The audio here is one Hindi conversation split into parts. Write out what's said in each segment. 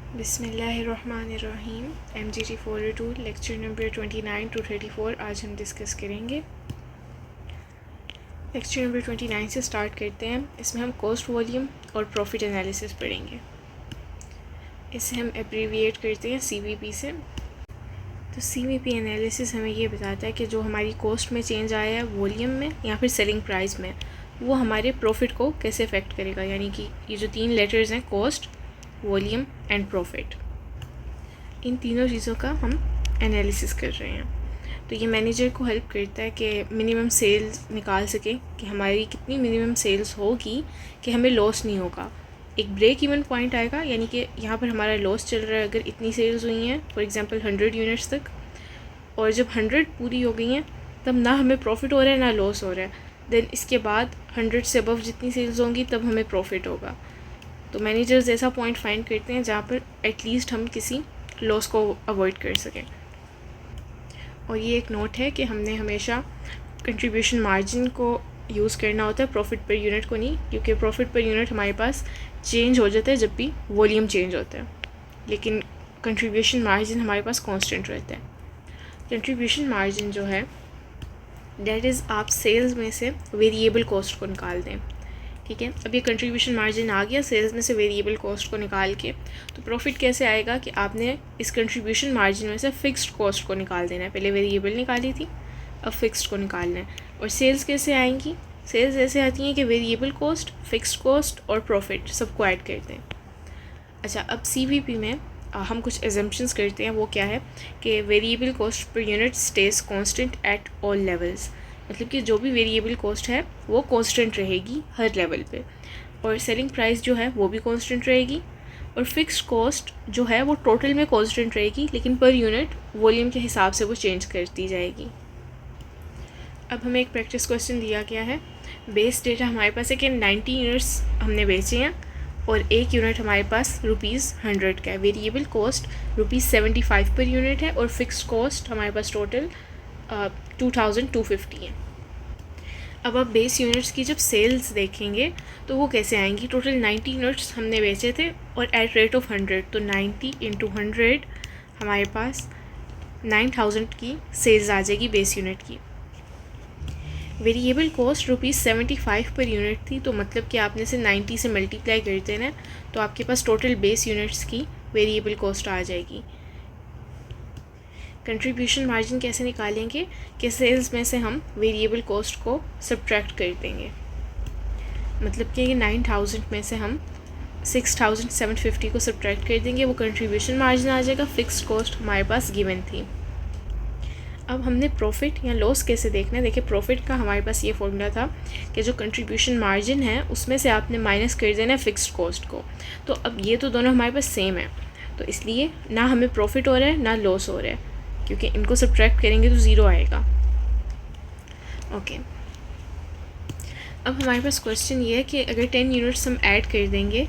बिस्मिल्लाहिर्रहमानिर्रहीम। MGT 402 लेक्चर नंबर 29 to 34 आज हम डिस्कस करेंगे। लेक्चर नंबर 29 से स्टार्ट करते हैं। इसमें हम कॉस्ट, वॉल्यूम और प्रॉफिट एनालिसिस पढ़ेंगे। इसे हम एब्रीविएट करते हैं CVP से। तो CVP एनालिसिस हमें ये बताता है कि जो हमारी कॉस्ट में चेंज आया है वॉल्यूम में या फिर सेलिंग प्राइस में, वो हमारे प्रॉफिट को कैसे अफेक्ट करेगा। यानी कि ये जो तीन लेटर्स हैं, कॉस्ट, वॉल्यूम एंड प्रॉफिट, इन तीनों चीज़ों का हम एनालिसिस कर रहे हैं। तो ये मैनेजर को हेल्प करता है कि मिनिमम सेल्स निकाल सके, कि हमारी कितनी मिनिमम सेल्स होगी कि हमें लॉस नहीं होगा। एक ब्रेक इवन पॉइंट आएगा, यानी कि यहाँ पर हमारा लॉस चल रहा है अगर इतनी सेल्स हुई हैं, फॉर एग्जांपल 100 यूनिट्स तक, और जब 100 पूरी हो गई हैं तब ना हमें प्रॉफिट हो रहा है ना लॉस हो रहा है। देन इसके बाद 100 से अबव जितनी सेल्स होंगी तब हमें प्रॉफिट होगा। तो मैनेजर्स ऐसा पॉइंट फाइंड करते हैं जहाँ पर एटलीस्ट हम किसी लॉस को अवॉइड कर सकें। और ये एक नोट है कि हमने हमेशा कंट्रीब्यूशन मार्जिन को यूज़ करना होता है, प्रॉफिट पर यूनिट को नहीं, क्योंकि प्रॉफिट पर यूनिट हमारे पास चेंज हो जाता है जब भी वॉल्यूम चेंज होता है, लेकिन कंट्रीब्यूशन मार्जिन हमारे पास कांस्टेंट रहता है। कंट्रीब्यूशन मार्जिन जो है दैट इज़ आप सेल्स में से वेरिएबल कॉस्ट को निकाल दें। ठीक है, अब ये कंट्रीब्यूशन मार्जिन आ गया सेल्स में से वेरिएबल कॉस्ट को निकाल के, तो प्रॉफिट कैसे आएगा कि आपने इस कंट्रीब्यूशन मार्जिन में से फ़िक्स्ड कॉस्ट को निकाल देना है। पहले वेरिएबल निकाली थी, अब फ़िक्स्ड को निकालना है। और सेल्स कैसे आएंगी? सेल्स ऐसे आती हैं कि वेरिएबल कॉस्ट, फ़िक्स्ड कॉस्ट और प्रॉफिट सबको ऐड करते हैं। अच्छा, अब CVP में हम कुछ एजम्पशंस करते हैं। वो क्या है कि variable cost per unit stage constant at all levels, मतलब कि जो भी वेरिएबल कॉस्ट है वो कांस्टेंट रहेगी हर लेवल पे, और सेलिंग प्राइस जो है वो भी कांस्टेंट रहेगी, और फिक्स्ड कॉस्ट जो है वो टोटल में कांस्टेंट रहेगी, लेकिन पर यूनिट वॉल्यूम के हिसाब से वो चेंज करती जाएगी। अब हमें एक प्रैक्टिस क्वेश्चन दिया गया है। बेस डेटा हमारे पास है कि 90 यूनिट्स हमने बेचे हैं और एक यूनिट हमारे पास ₹100 का है। वेरिएबल कॉस्ट ₹75 पर यूनिट है और फिक्स्ड कॉस्ट हमारे पास टोटल 2250 है। अब आप बेस यूनिट्स की जब सेल्स देखेंगे तो वो कैसे आएंगी? टोटल 90 यूनिट्स हमने बेचे थे और एट रेट ऑफ 100, तो 90 × 100 हमारे पास 9000 की सेल्स आ जाएगी बेस यूनिट की। वेरिएबल कॉस्ट ₹75 पर यूनिट थी, तो मतलब कि आपने से 90 से मल्टीप्लाई कर देना, तो आपके पास टोटल बेस यूनिट्स की वेरिएबल कॉस्ट आ जाएगी। कंट्रीब्यूशन मार्जिन कैसे निकालेंगे कि सेल्स में से हम वेरिएबल कॉस्ट को सब्ट्रैक्ट कर देंगे, मतलब कि 9000 में से हम 6750 को सब्ट्रैक्ट कर देंगे, वो कंट्रीब्यूशन मार्जिन आ जाएगा। फिक्स्ड कॉस्ट हमारे पास गिवन थी। अब हमने प्रॉफिट या लॉस कैसे देखना है। देखिए, प्रॉफिट का हमारे पास ये फॉर्मूला था कि जो कंट्रीब्यूशन मार्जिन है उसमें से आपने माइनस कर देना है फिक्स्ड कॉस्ट को। तो अब ये तो दोनों हमारे पास सेम है, तो इसलिए ना हमें प्रॉफिट हो रहा है ना लॉस हो रहा है, क्योंकि इनको सब्ट्रैक्ट करेंगे तो ज़ीरो आएगा। ओके, अब हमारे पास क्वेश्चन ये है कि अगर 10 यूनिट्स हम ऐड कर देंगे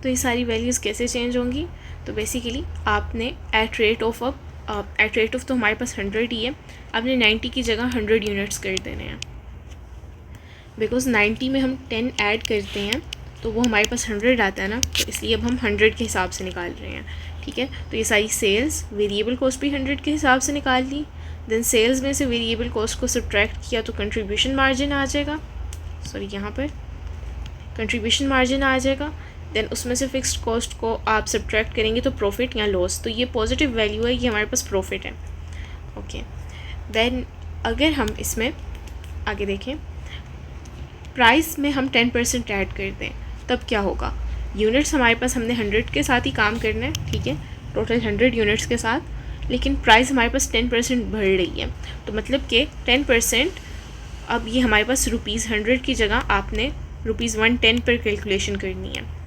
तो ये सारी वैल्यूज़ कैसे चेंज होंगी। तो बेसिकली आपने एट रेट ऑफ तो हमारे पास 100 ही है, आपने 90 की जगह 100 यूनिट्स कर देने हैं, बिकॉज 90 में हम 10 ऐड करते हैं तो वो हमारे पास 100 आता है ना, तो इसलिए अब हम 100 के हिसाब से निकाल रहे हैं। ठीक है, तो ये सारी सेल्स, वेरिएबल कॉस्ट भी 100 के हिसाब से निकाल ली। देन सेल्स में से वेरिएबल कॉस्ट को सब्ट्रैक्ट किया तो कंट्रीब्यूशन मार्जिन आ जाएगा, यहाँ पर कंट्रीब्यूशन मार्जिन आ जाएगा। देन उसमें से फिक्स्ड कॉस्ट को आप सब्ट्रैक्ट करेंगे तो प्रॉफिट या लॉस, तो ये पॉजिटिव वैल्यू है, ये हमारे पास प्रॉफिट है। ओके, देन अगर हम इसमें आगे देखें, प्राइस में हम 10% ऐड कर दें तब क्या होगा। यूनिट्स हमारे पास हमने 100 के साथ ही काम करना है, ठीक है, टोटल 100 यूनिट्स के साथ, लेकिन प्राइस हमारे पास 10% बढ़ रही है, तो मतलब कि 10%, अब ये हमारे पास ₹100 की जगह आपने ₹110 पर कैलकुलेशन करनी है,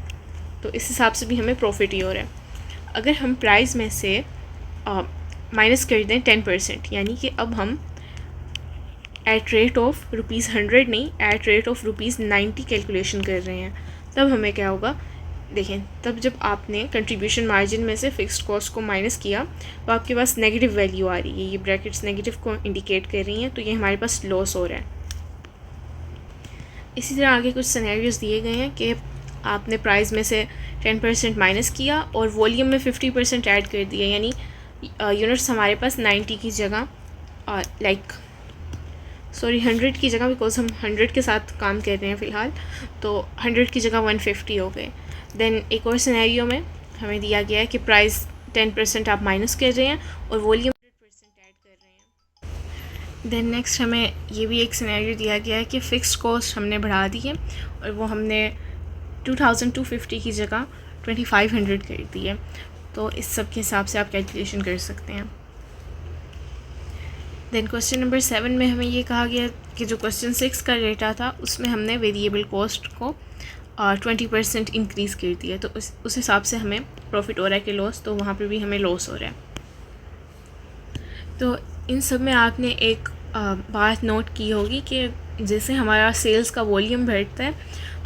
तो इस हिसाब से भी हमें प्रॉफिट ही हो रहा है। अगर हम प्राइस में से माइनस कर दें 10%, यानी कि अब हम एट रेट ऑफ ₹100 नहीं, एट रेट ऑफ ₹90 कैलकुलेशन कर रहे हैं, तब हमें क्या होगा। देखें, तब जब आपने कंट्रीब्यूशन मार्जिन में से फिक्स्ड कॉस्ट को माइनस किया तो आपके पास नेगेटिव वैल्यू आ रही है, ये ब्रैकेट्स नेगेटिव को इंडिकेट कर रही हैं, तो ये हमारे पास लॉस हो रहा है। इसी तरह आगे कुछ सिनेरियोज दिए गए हैं कि आपने प्राइस में से 10% माइनस किया और वॉल्यूम में 50% ऐड कर दिया, यानी यूनिट्स हमारे पास 90 की जगह 100 की जगह, बिकॉज हम 100 के साथ काम कर रहे हैं फ़िलहाल, तो 100 की जगह 150 हो गए। देन एक और सिनेरियो में हमें दिया गया है कि प्राइस 10% आप माइनस कर रहे हैं और वॉल्यूम 100% ऐड कर रहे हैं। देन नेक्स्ट हमें ये भी एक सिनेरियो दिया गया है कि फ़िक्स्ड कॉस्ट हमने बढ़ा दी है और वो हमने 2250 की जगह 2500 कर दी है। तो इस सब के हिसाब से आप कैलकुलेशन कर सकते हैं। देन क्वेश्चन नंबर 7 में हमें ये कहा गया कि जो क्वेश्चन 6 का डेटा था उसमें हमने वेरिएबल कॉस्ट को 20% इंक्रीज़ कर दिया, तो उस हिसाब से हमें प्रॉफिट हो रहा है कि लॉस, तो वहाँ पर भी हमें लॉस हो रहा है। तो इन सब में आपने एक बात नोट की होगी कि जैसे हमारा सेल्स का वॉल्यूम बढ़ता है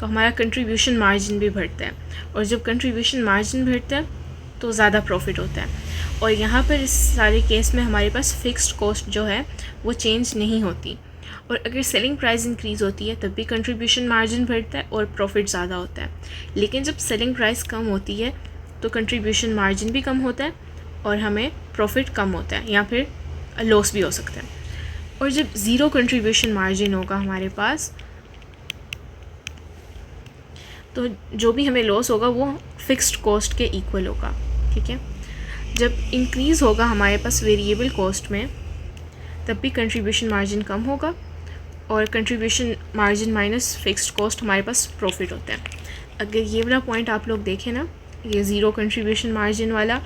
तो हमारा कंट्रीब्यूशन मार्जिन भी बढ़ता है, और जब कंट्रीब्यूशन मार्जिन बढ़ता है तो ज़्यादा प्रॉफिट होता है। और यहाँ पर इस सारे केस में हमारे पास फ़िक्स्ड कॉस्ट जो है वो चेंज नहीं होती, और अगर सेलिंग प्राइस इंक्रीज़ होती है तब भी कंट्रीब्यूशन मार्जिन बढ़ता है और प्रॉफिट ज़्यादा होता है। लेकिन जब सेलिंग प्राइस कम होती है तो कंट्रीब्यूशन मार्जिन भी कम होता है और हमें प्रॉफिट कम होता है या फिर लॉस भी हो सकता है। और जब ज़ीरो कंट्रीब्यूशन मार्जिन होगा हमारे पास, तो जो भी हमें लॉस होगा वो फ़िक्स्ड कॉस्ट के इक्वल होगा। ठीक है, जब इंक्रीज़ होगा हमारे पास वेरिएबल कॉस्ट में तब भी कंट्रीब्यूशन मार्जिन कम होगा, और contribution margin minus fixed cost हमारे पास प्रॉफिट होता है। अगर ये वाला पॉइंट आप लोग देखें ना, ये ज़ीरो कंट्रीब्यूशन मार्जिन वाला,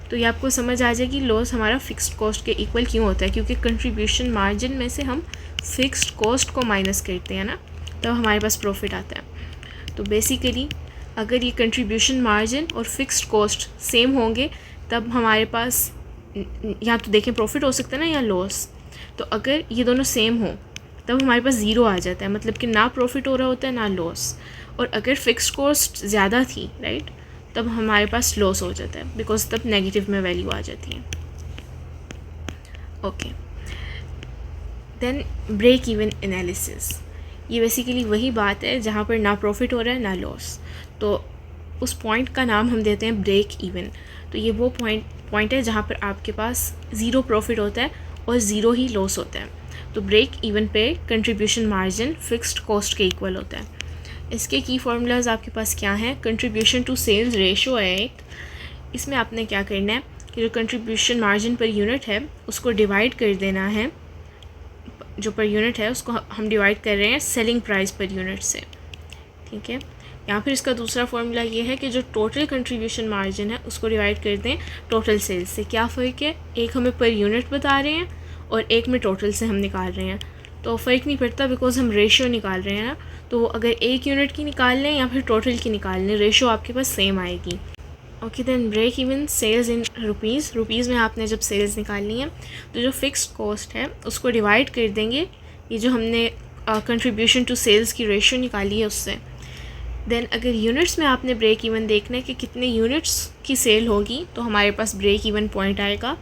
तो ये आपको समझ आ जाएगी लॉस हमारा फ़िक्स्ड कॉस्ट के इक्वल क्यों होता है, क्योंकि कंट्रीब्यूशन मार्जिन में से हम फ़िक्स्ड कॉस्ट को माइनस करते हैं ना, तब हमारे पास प्रॉफिट आता है। तो बेसिकली अगर ये कंट्रीब्यूशन मार्जिन और फ़िक्स्ड कॉस्ट सेम होंगे तब हमारे पास या तो देखें प्रॉफिट हो सकता है ना या लॉस। तो अगर ये दोनों सेम हो तब हमारे पास ज़ीरो आ जाता है, मतलब कि ना प्रॉफिट हो रहा होता है ना लॉस। और अगर फ़िक्स्ड कॉस्ट ज़्यादा थी राइट, तब हमारे पास लॉस हो जाता है, बिकॉज तब नेगेटिव में वैल्यू आ जाती है। Okay, then break even analysis, ये बेसिकली वही बात है जहाँ पर ना प्रॉफिट हो रहा है ना लॉस, तो उस पॉइंट का नाम हम देते हैं ब्रेक इवन। तो ये वो पॉइंट है जहाँ पर आपके पास ज़ीरो प्रॉफिट होता है और ज़ीरो ही लॉस होता है। तो ब्रेक इवन पे कंट्रीब्यूशन मार्जिन फ़िक्स्ड कॉस्ट के इक्वल होता है। इसके की फार्मूलाज आपके पास क्या हैं, कंट्रीब्यूशन टू सेल्स रेशो है एक, इसमें आपने क्या करना है कि जो कंट्रीब्यूशन मार्जिन पर यूनिट है उसको डिवाइड कर देना है, जो पर यूनिट है उसको हम डिवाइड कर रहे हैं सेलिंग प्राइस पर यूनिट से। ठीक है, या फिर इसका दूसरा फार्मूला ये है कि जो टोटल कंट्रीब्यूशन मार्जिन है उसको डिवाइड कर दें टोटल सेल्स से। क्या फ़र्क है, एक हमें पर यूनिट बता रहे हैं और एक में टोटल से हम निकाल रहे हैं, तो फ़र्क नहीं पड़ता बिकॉज हम रेशियो निकाल रहे हैं ना। तो अगर एक यूनिट की निकाल लें या फिर टोटल की निकाल लें, रेशियो आपके पास सेम आएगी। Okay, then break even sales in rupees में आपने जब सेल्स निकालनी है तो जो फ़िक्स्ड कॉस्ट है उसको डिवाइड कर देंगे ये जो हमने कंट्रीब्यूशन टू सेल्स की रेशियो निकाली है उससे। देन अगर यूनिट्स में आपने ब्रेक इवन देखना है कि कितने यूनिट्स की सेल होगी, तो हमारे पास ब्रेक इवन पॉइंट आएगा,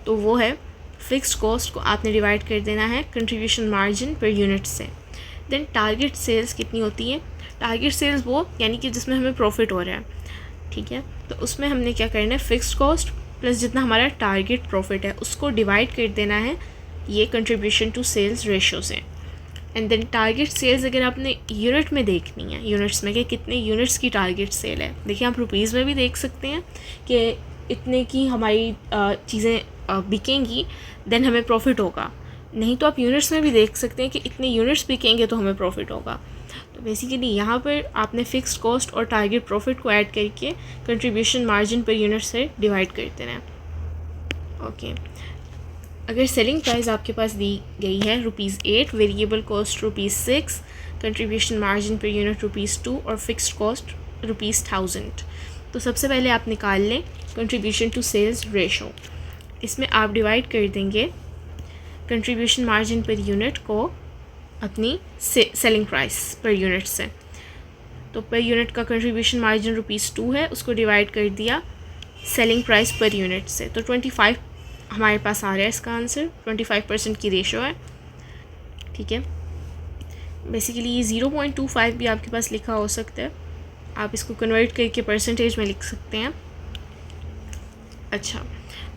तो वो है फ़िक्स्ड कॉस्ट को आपने डिवाइड कर देना है कंट्रीब्यूशन मार्जिन पर यूनिट से। देन टारगेट सेल्स कितनी होती है, टारगेट सेल्स वो यानी कि जिसमें हमें प्रॉफिट हो रहा है। ठीक है, तो उसमें हमने क्या करना है, फ़िक्स्ड कॉस्ट प्लस जितना हमारा टारगेट प्रॉफिट है उसको डिवाइड कर देना है ये कंट्रीब्यूशन टू सेल्स रेशो से। एंड देन टारगेट सेल्स अगर आपने यूनिट में देखनी है, यूनिट्स में कि कितने यूनिट्स की टारगेट सेल है, देखिए आप रुपीज़ में भी देख सकते हैं कि इतने की हमारी चीज़ें बिकेंगी देन हमें प्रॉफिट होगा, नहीं तो आप यूनिट्स में भी देख सकते हैं कि इतने यूनिट्स बिकेंगे तो हमें प्रॉफिट होगा। तो बेसिकली यहाँ पर आपने फ़िक्स्ड कॉस्ट और टारगेट प्रॉफिट को ऐड करके कंट्रीब्यूशन मार्जिन पर यूनिट से डिवाइड कर देना है। ओके, अगर सेलिंग प्राइस आपके पास दी गई है ₹8, variable cost ₹6, contribution margin per unit ₹2 और फिक्स्ड कॉस्ट ₹1000, तो सबसे पहले आप निकाल लें कंट्रीब्यूशन टू सेल्स रेशो। इसमें आप डिवाइड कर देंगे कंट्रीब्यूशन मार्जिन पर यूनिट को अपनी सेलिंग प्राइस पर यूनिट से। तो पर यूनिट का कंट्रीब्यूशन मार्जिन ₹2 है, उसको डिवाइड कर दिया सेलिंग प्राइस पर यूनिट से, तो 25 हमारे पास आ रहा है इसका आंसर। 25% की रेशो है। ठीक है, बेसिकली ये 0.25 भी आपके पास लिखा हो सकता है, आप इसको कन्वर्ट करके परसेंटेज में लिख सकते हैं। अच्छा,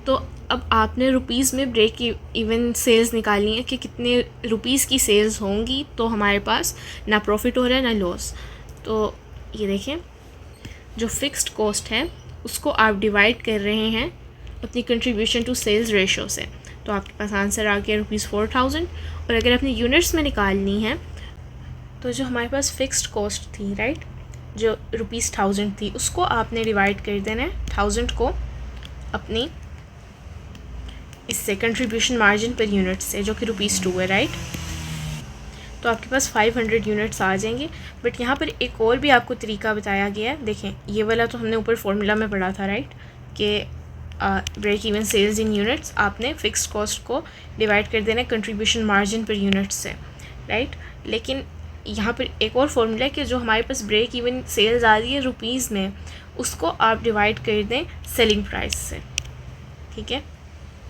तो अब आपने रुपीज़ में ब्रेक इवन सेल्स निकालनी है कि कितने रुपीज़ की सेल्स होंगी तो हमारे पास ना प्रॉफिट हो रहा है ना लॉस। तो ये देखें, जो फिक्स्ड कॉस्ट है उसको आप डिवाइड कर रहे हैं अपनी कंट्रीब्यूशन टू सेल्स रेशो से, तो आपके पास आंसर आ गया ₹4000। और अगर अपनी यूनिट्स में निकालनी है तो जो हमारे पास फ़िक्स्ड कॉस्ट थी, राइट, जो ₹1000 थी, उसको आपने डिवाइड कर देना है 1000 को अपनी इससे कंट्रीब्यूशन मार्जिन पर यूनिट से, जो कि ₹2 है, राइट। तो आपके पास 500 यूनिट्स आ जाएंगे। बट यहाँ पर एक और भी आपको तरीका बताया गया है। देखें, ये वाला तो हमने ऊपर फॉर्मूला में पढ़ा था, राइट, कि break even sales in units, आपने फ़िक्स्ड कॉस्ट को डिवाइड कर देना है कंट्रीब्यूशन मार्जिन पर यूनिट से, राइट। लेकिन यहाँ पर एक और फॉर्मूला है कि जो हमारे पास ब्रेक इवन सेल्स आ रही है रुपीज़ में, उसको आप डिवाइड कर दें सेलिंग प्राइस से, ठीक है,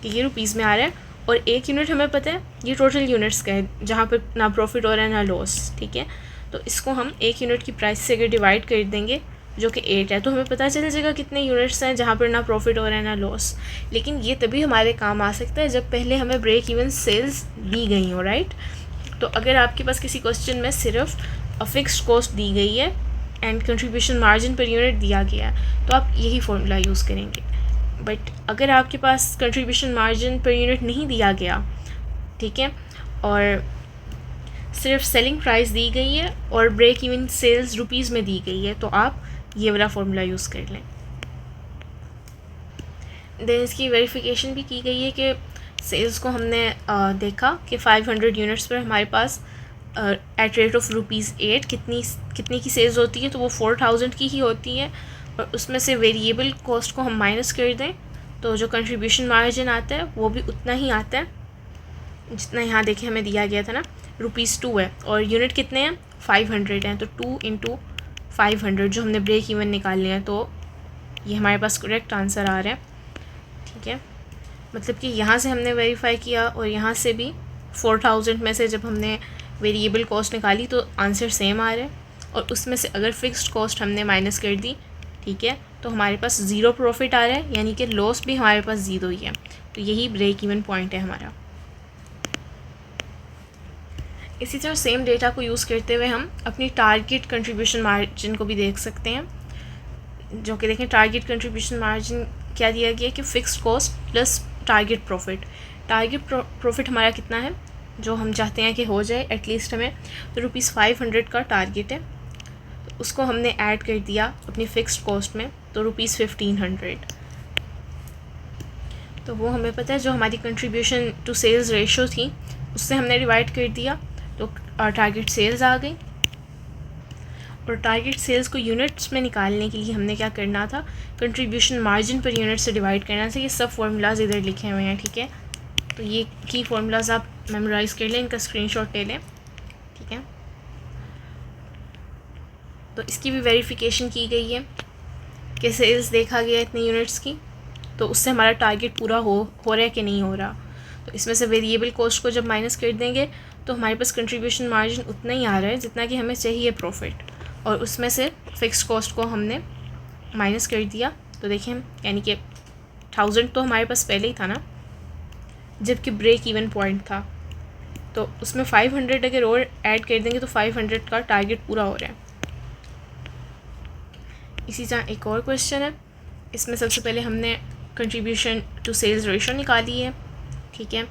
कि ये रुपीज़ में आ रहा है और एक यूनिट हमें पता है ये टोटल यूनिट्स का है जहाँ पर ना प्रॉफिट हो रहा है ना लॉस, ठीक है। तो इसको हम एक यूनिट की प्राइस से अगर डिवाइड कर देंगे जो कि 8 है, तो हमें पता चल जाएगा कितने यूनिट्स हैं जहाँ पर ना प्रॉफिट हो रहा है ना लॉस। लेकिन ये तभी हमारे काम आ सकता है जब पहले हमें ब्रेक इवन सेल्स दी गई हो, राइट। तो अगर आपके पास किसी क्वेश्चन में सिर्फ फिक्स्ड कॉस्ट दी गई है and contribution margin per unit दिया गया है, तो आप यही फॉर्मूला यूज़ करेंगे। बट अगर आपके पास कंट्रीब्यूशन मार्जिन पर यूनिट नहीं दिया गया, ठीक है, और सिर्फ सेलिंग प्राइस दी गई है और ब्रेक इवन सेल्स रुपीज़ में दी गई है, तो आप ये वाला फॉर्मूला यूज़ कर लें। देन इसकी वेरिफिकेशन भी की गई है कि सेल्स को हमने देखा कि 500 यूनिट्स पर हमारे पास एट रेट ऑफ ₹8 कितनी की सेल्स होती है, तो वो 4000 की ही होती है। और उसमें से वेरिएबल कॉस्ट को हम माइनस कर दें तो जो कंट्रीब्यूशन मार्जिन आता है वो भी उतना ही आता है जितना यहाँ देखें हमें दिया गया था ना, ₹2 है और यूनिट कितने हैं, 500 हैं, तो 2 × 500 जो हमने ब्रेक इवन निकालने हैं, तो ये हमारे पास करेक्ट आंसर आ रहा है, ठीक है। मतलब कि यहाँ से हमने वेरीफाई किया और यहाँ से भी 4000 में से जब हमने वेरिएबल कॉस्ट निकाली तो आंसर सेम आ रहा है। और उसमें से अगर फ़िक्स्ड कॉस्ट हमने माइनस कर दी, ठीक है, तो हमारे पास 0 प्रॉफिट आ रहा है, यानी कि लॉस भी हमारे पास 0 ही है। तो यही ब्रेक इवन पॉइंट है हमारा। इसी तरह सेम डेटा को यूज़ करते हुए हम अपनी टारगेट कंट्रीब्यूशन मार्जिन को भी देख सकते हैं, जो कि देखें टारगेट कंट्रीब्यूशन मार्जिन क्या दिया गया है कि fixed cost plus target profit. Target profit हमारा कितना है जो हम चाहते हैं कि हो जाए एटलीस्ट हमें, तो ₹500 का टारगेट है, तो उसको हमने ऐड कर दिया अपनी फ़िक्स्ड कॉस्ट में, तो ₹1500। तो वो हमें पता है जो हमारी कंट्रीब्यूशन टू सेल्स रेशो थी उससे हमने डिवाइड कर दिया, तो टारगेट सेल्स आ गई। और टारगेट सेल्स को यूनिट्स में निकालने के लिए हमने क्या करना था, कंट्रीब्यूशन मार्जिन पर यूनिट से डिवाइड करना था। ये सब फार्मूलाज इधर लिखे हुए हैं, ठीक है। तो ये की फार्मूलाज आप मेमोराइज कर लें, इनका स्क्रीनशॉट ले लें, ठीक है। तो इसकी भी वेरिफिकेशन की गई है कि सेल्स देखा गया इतने यूनिट्स की, तो उससे हमारा टारगेट पूरा हो रहा है कि नहीं हो रहा। तो इसमें से वेरिएबल कॉस्ट को जब माइनस कर देंगे तो हमारे पास कंट्रीब्यूशन मार्जिन उतना ही आ रहा है जितना कि हमें चाहिए प्रॉफिट, और उसमें से फ़िक्स्ड कॉस्ट को हमने माइनस कर दिया। तो देखें, यानी कि 1000 तो हमारे पास पहले ही था ना, जबकि ब्रेक इवन पॉइंट था, तो उसमें 500 अगर और ऐड कर देंगे तो 500 का टारगेट पूरा हो रहा है। इसी तरह एक और क्वेश्चन है, इसमें सबसे पहले हमने कंट्रीब्यूशन टू सेल्स रेशो निकाली है, ठीक है।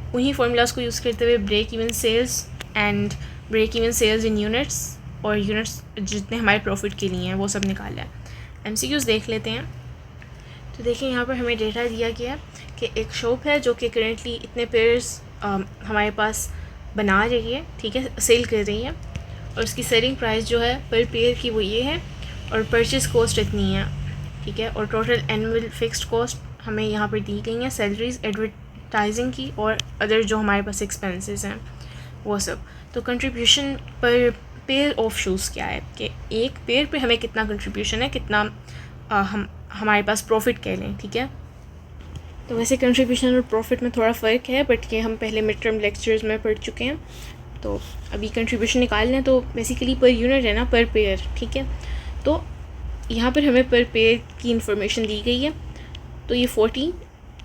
उन्हीं फार्मूलाज को यूज़ करते हुए break even sales and break even sales in units और यूनिट्स जितने हमारे प्रॉफिट के लिए हैं वो सब निकाला है। MCQs देख लेते हैं। तो देखिए यहाँ पर हमें डेटा दिया गया है कि एक शॉप है जो कि करेंटली इतने पेयर्स हमारे पास बना रही है, ठीक है, सेल कर रही है, और उसकी सेलिंग प्राइस जो है पर पेयर की वो ये है, और परचेज़ कॉस्ट इतनी है, ठीक है। और टोटल एनुअल फिक्स्ड कॉस्ट हमें यहाँ पर दी गई हैं, सैलरीज, एडवर्टाइजिंग की और अदर जो हमारे पास एक्सपेंसेस हैं वो सब। तो कंट्रीब्यूशन पर पेयर ऑफ शूज़ क्या है कि एक पेयर पे हमें कितना कंट्रीब्यूशन है, कितना हमारे पास प्रॉफिट कह लें, ठीक है। तो वैसे कंट्रीब्यूशन और प्रॉफिट में थोड़ा फ़र्क है, बट ये हम पहले मिड टर्म लेक्चर्स में पढ़ चुके हैं। तो अभी कंट्रीब्यूशन निकालना है तो बेसिकली पर यूनिट है ना, पर पेयर, ठीक है। तो यहाँ पर हमें पर पेयर की इंफॉर्मेशन दी गई है। तो ये 40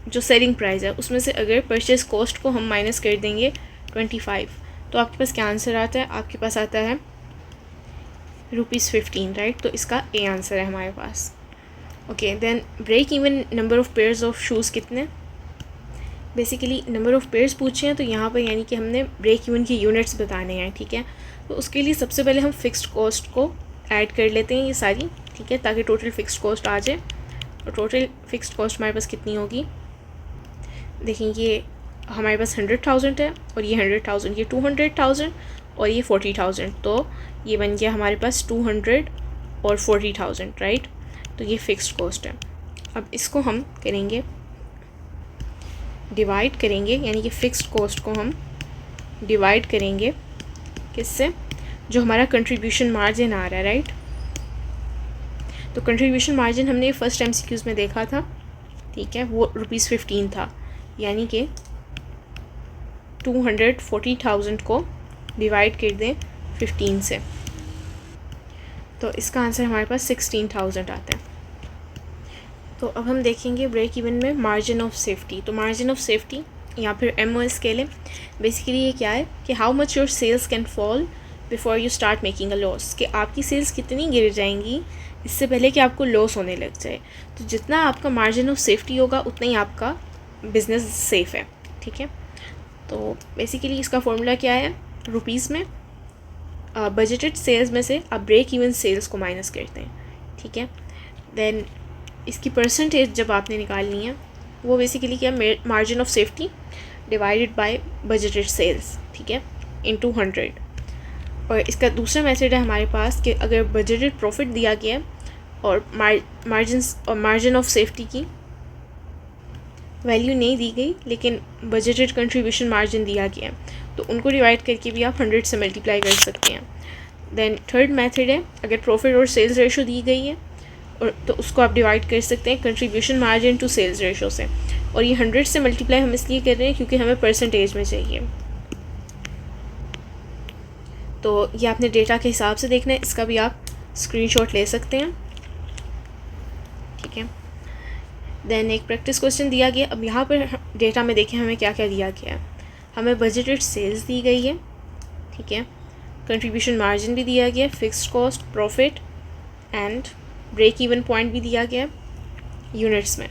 जो सेलिंग प्राइस है उसमें से अगर परचेज़ कॉस्ट को हम माइनस कर देंगे 25, तो आपके पास क्या आंसर आता है? आपके पास आता है ₹15, राइट। तो इसका ए आंसर है हमारे पास। Okay, then break even number of pairs of shoes कितने? बेसिकली नंबर ऑफ़ पेयर्स पूछे हैं, तो यहाँ पर यानी कि हमने ब्रेक इवन की यूनिट्स बताने हैं, ठीक है। तो उसके लिए सबसे पहले हम फ़िक्स्ड कॉस्ट को ऐड कर लेते हैं ये सारी, ठीक है, ताकि टोटल फ़िक्स्ड कॉस्ट आ जाए। और टोटल फ़िक्स्ड कॉस्ट हमारे पास कितनी होगी? देखें, ये हमारे पास 100,000 है और ये 100,000, ये 200,000 और ये 40,000, तो ये बन गया हमारे पास 200 और 40,000, राइट। तो ये फ़िक्स्ड कॉस्ट है। अब इसको हम करेंगे डिवाइड करेंगे, यानी कि फ़िक्स्ड कॉस्ट को हम डिवाइड करेंगे किससे? जो हमारा कंट्रीब्यूशन मार्जिन आ रहा है, राइट। तो कंट्रीब्यूशन मार्जिन हमने फर्स्ट MCQs में देखा था, ठीक है, वो ₹15 था, यानी कि 240,000 को डिवाइड कर दें 15 से, तो इसका आंसर हमारे पास 16,000 आता है। तो अब हम देखेंगे ब्रेक इवन में मार्जिन ऑफ सेफ्टी। तो मार्जिन ऑफ सेफ्टी या फिर MOS स्केल है। बेसिकली ये क्या है कि how much your cells can fall before you start making a loss, कि आपकी सेल्स कितनी गिर जाएंगी इससे पहले कि आपको लॉस होने लग जाए। तो जितना आपका मार्जिन ऑफ सेफ्टी होगा उतना ही आपका बिज़नेस सेफ़ है, ठीक है। तो बेसिकली इसका फॉर्मूला क्या है? रुपीज़ में बजटेड सेल्स में से आप ब्रेक इवन सेल्स को माइनस करते हैं, ठीक है। देन इसकी परसेंटेज जब आपने निकालनी है वो बेसिकली क्या है? Margin of safety divided by budgeted sales, ठीक है, इनटू 100। और इसका दूसरा मेथड है हमारे पास कि अगर बजटेड प्रॉफिट दिया गया है और मार्जिन ऑफ सेफ्टी की वैल्यू नहीं दी गई लेकिन बजटेड कंट्रीब्यूशन मार्जिन दिया गया है, तो उनको डिवाइड करके भी आप 100 से मल्टीप्लाई कर सकते हैं। देन थर्ड मेथड है, अगर प्रॉफिट और सेल्स रेशो दी गई है और तो उसको आप डिवाइड कर सकते हैं contribution margin to sales ratio से, और ये 100 से मल्टीप्लाई हम इसलिए कर रहे हैं क्योंकि हमें परसेंटेज में चाहिए। तो ये आपने डेटा के हिसाब से देखना है, इसका भी आप स्क्रीनशॉट ले सकते हैं, ठीक है। देन एक प्रैक्टिस क्वेश्चन दिया गया। अब यहाँ पर डेटा में देखें हमें क्या क्या दिया गया है। हमें बजटेड सेल्स दी गई है, ठीक है, कंट्रीब्यूशन मार्जिन भी दिया गया है, fixed cost, profit and break even point भी दिया गया है। यूनिट्स में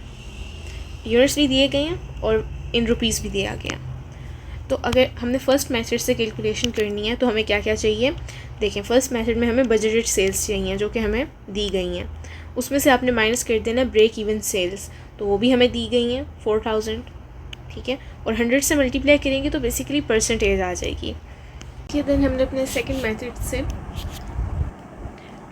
यूनिट्स भी दिए गए हैं और इन रुपीज़ भी दिया गया। तो अगर हमने फ़र्स्ट मेथड से कैलकुलेशन करनी है तो हमें क्या क्या चाहिए? देखें, फ़र्स्ट मेथड में हमें बजटेड सेल्स चाहिए जो कि हमें दी गई हैं, उसमें से आपने माइनस कर देना ब्रेक इवन सेल्स, तो वो भी हमें दी गई हैं 4,000, ठीक है, और 100 से मल्टीप्लाई करेंगे तो बेसिकली परसेंटेज आ जाएगी, ठीक है। देन हमने अपने सेकंड मेथड से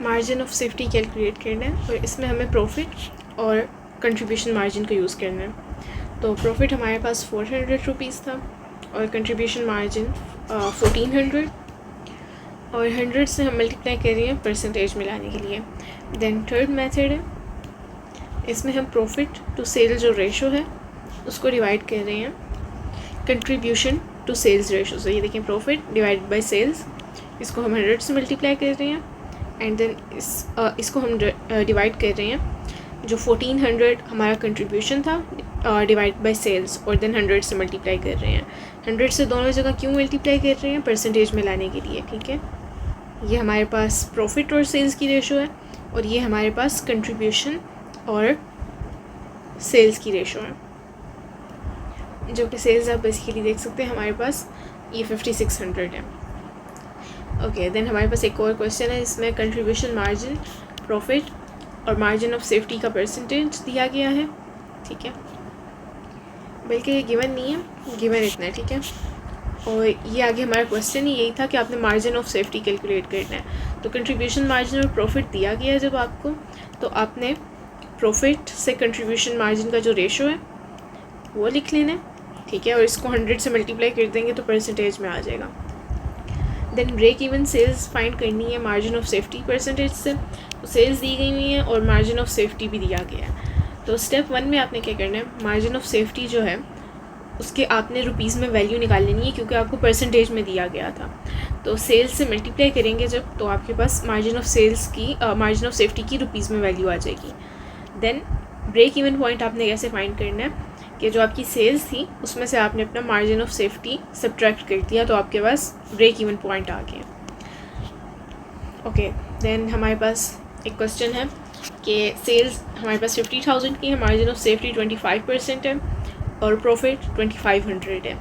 मार्जिन ऑफ सेफ्टी कैलकुलेट करना है और इसमें हमें प्रॉफिट और कंट्रीब्यूशन मार्जिन को यूज़ करना है। तो प्रॉफिट हमारे पास 400 रुपीज़ था और कंट्रीब्यूशन मार्जिन 1400, और 100 से हम मल्टीप्लाई कर रहे हैं परसेंटेज मिलाने के लिए। देन थर्ड मेथड है, इसमें हम प्रॉफिट टू सेल जो रेशो है उसको डिवाइड कर रहे हैं कंट्रीब्यूशन टू सेल्स रेशो से। ये देखें, प्रॉफिट डिवाइडेड बाय सेल्स, इसको हम 100 से मल्टीप्लाई कर रहे हैं एंड देन इसको हम डिवाइड कर रहे हैं जो 1400 हमारा कंट्रीब्यूशन था डिवाइड बाय सेल्स, और देन 100 से मल्टीप्लाई कर रहे हैं। 100 से दोनों जगह क्यों मल्टीप्लाई कर रहे हैं? परसेंटेज में लाने के लिए, ठीक है। ये हमारे पास प्रॉफिट और सेल्स की रेशो है और ये हमारे पास कंट्रीब्यूशन और सेल्स की रेशो है, जो कि सेल्स आप बेसिकली देख सकते हैं हमारे पास ये 5600 है। ओके, देन हमारे पास एक और क्वेश्चन है, इसमें कंट्रीब्यूशन मार्जिन, प्रॉफिट और मार्जिन ऑफ सेफ्टी का परसेंटेज दिया गया है, ठीक है, बल्कि ये गिवन नहीं है, गिवन इतना है, ठीक है। और ये आगे हमारा क्वेश्चन ही यही था कि आपने मार्जिन ऑफ सेफ्टी कैलकुलेट करना है। तो कंट्रीब्यूशन मार्जिन और प्रॉफिट दिया गया है जब आपको, तो आपने प्रॉफिट से कंट्रीब्यूशन मार्जिन का जो रेशो है वो लिख लेना है, ठीक है, और इसको 100 से मल्टीप्लाई कर देंगे तो परसेंटेज में आ जाएगा। Then break even sales find करनी है मार्जिन ऑफ सेफ्टी परसेंटेज से, तो सेल्स दी गई हुई हैं और मार्जिन ऑफ सेफ्टी भी दिया गया है। तो स्टेप 1 में आपने क्या करना है, मार्जिन ऑफ सेफ्टी जो है उसके आपने रुपीज़ में वैल्यू निकाल लेनी है क्योंकि आपको परसेंटेज में दिया गया था। तो सेल्स से मल्टीप्लाई करेंगे जब, तो आपके पास मार्जिन ऑफ सेल्स की मार्जिन ऑफ सेफ्टी की रुपीज़ में वैल्यू आ जाएगी। देन ब्रेक इवन पॉइंट आपने कैसे फाइंड करना है कि जो आपकी सेल्स थी उसमें से आपने अपना मार्जिन ऑफ सेफ्टी सब्ट्रैक्ट कर दिया, तो आपके पास ब्रेक इवन पॉइंट आ गया। ओके, देन हमारे पास एक क्वेश्चन है कि सेल्स हमारे पास 50,000 की है, मार्जिन ऑफ सेफ्टी 25% है और प्रॉफिट 2500 है।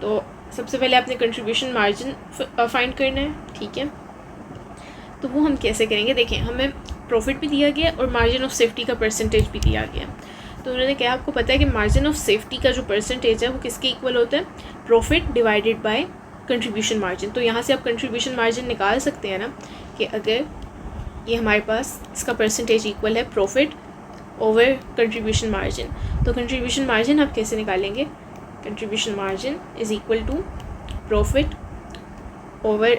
तो सबसे पहले आपने कंट्रीब्यूशन मार्जिन फाइंड करना है, ठीक है। तो वो हम कैसे करेंगे, देखें हमें प्रॉफिट भी दिया गया और मार्जिन ऑफ सेफ्टी का परसेंटेज भी दिया गया। तो उन्होंने क्या, आपको पता है कि मार्जिन ऑफ सेफ्टी का जो परसेंटेज है वो किसके इक्वल होता है, profit divided by contribution margin. तो यहाँ से आप कंट्रीब्यूशन मार्जिन निकाल सकते हैं ना, कि अगर ये हमारे पास इसका परसेंटेज इक्वल है प्रॉफिट ओवर कंट्रीब्यूशन मार्जिन, तो कंट्रीब्यूशन मार्जिन आप कैसे निकालेंगे, contribution margin is equal to profit over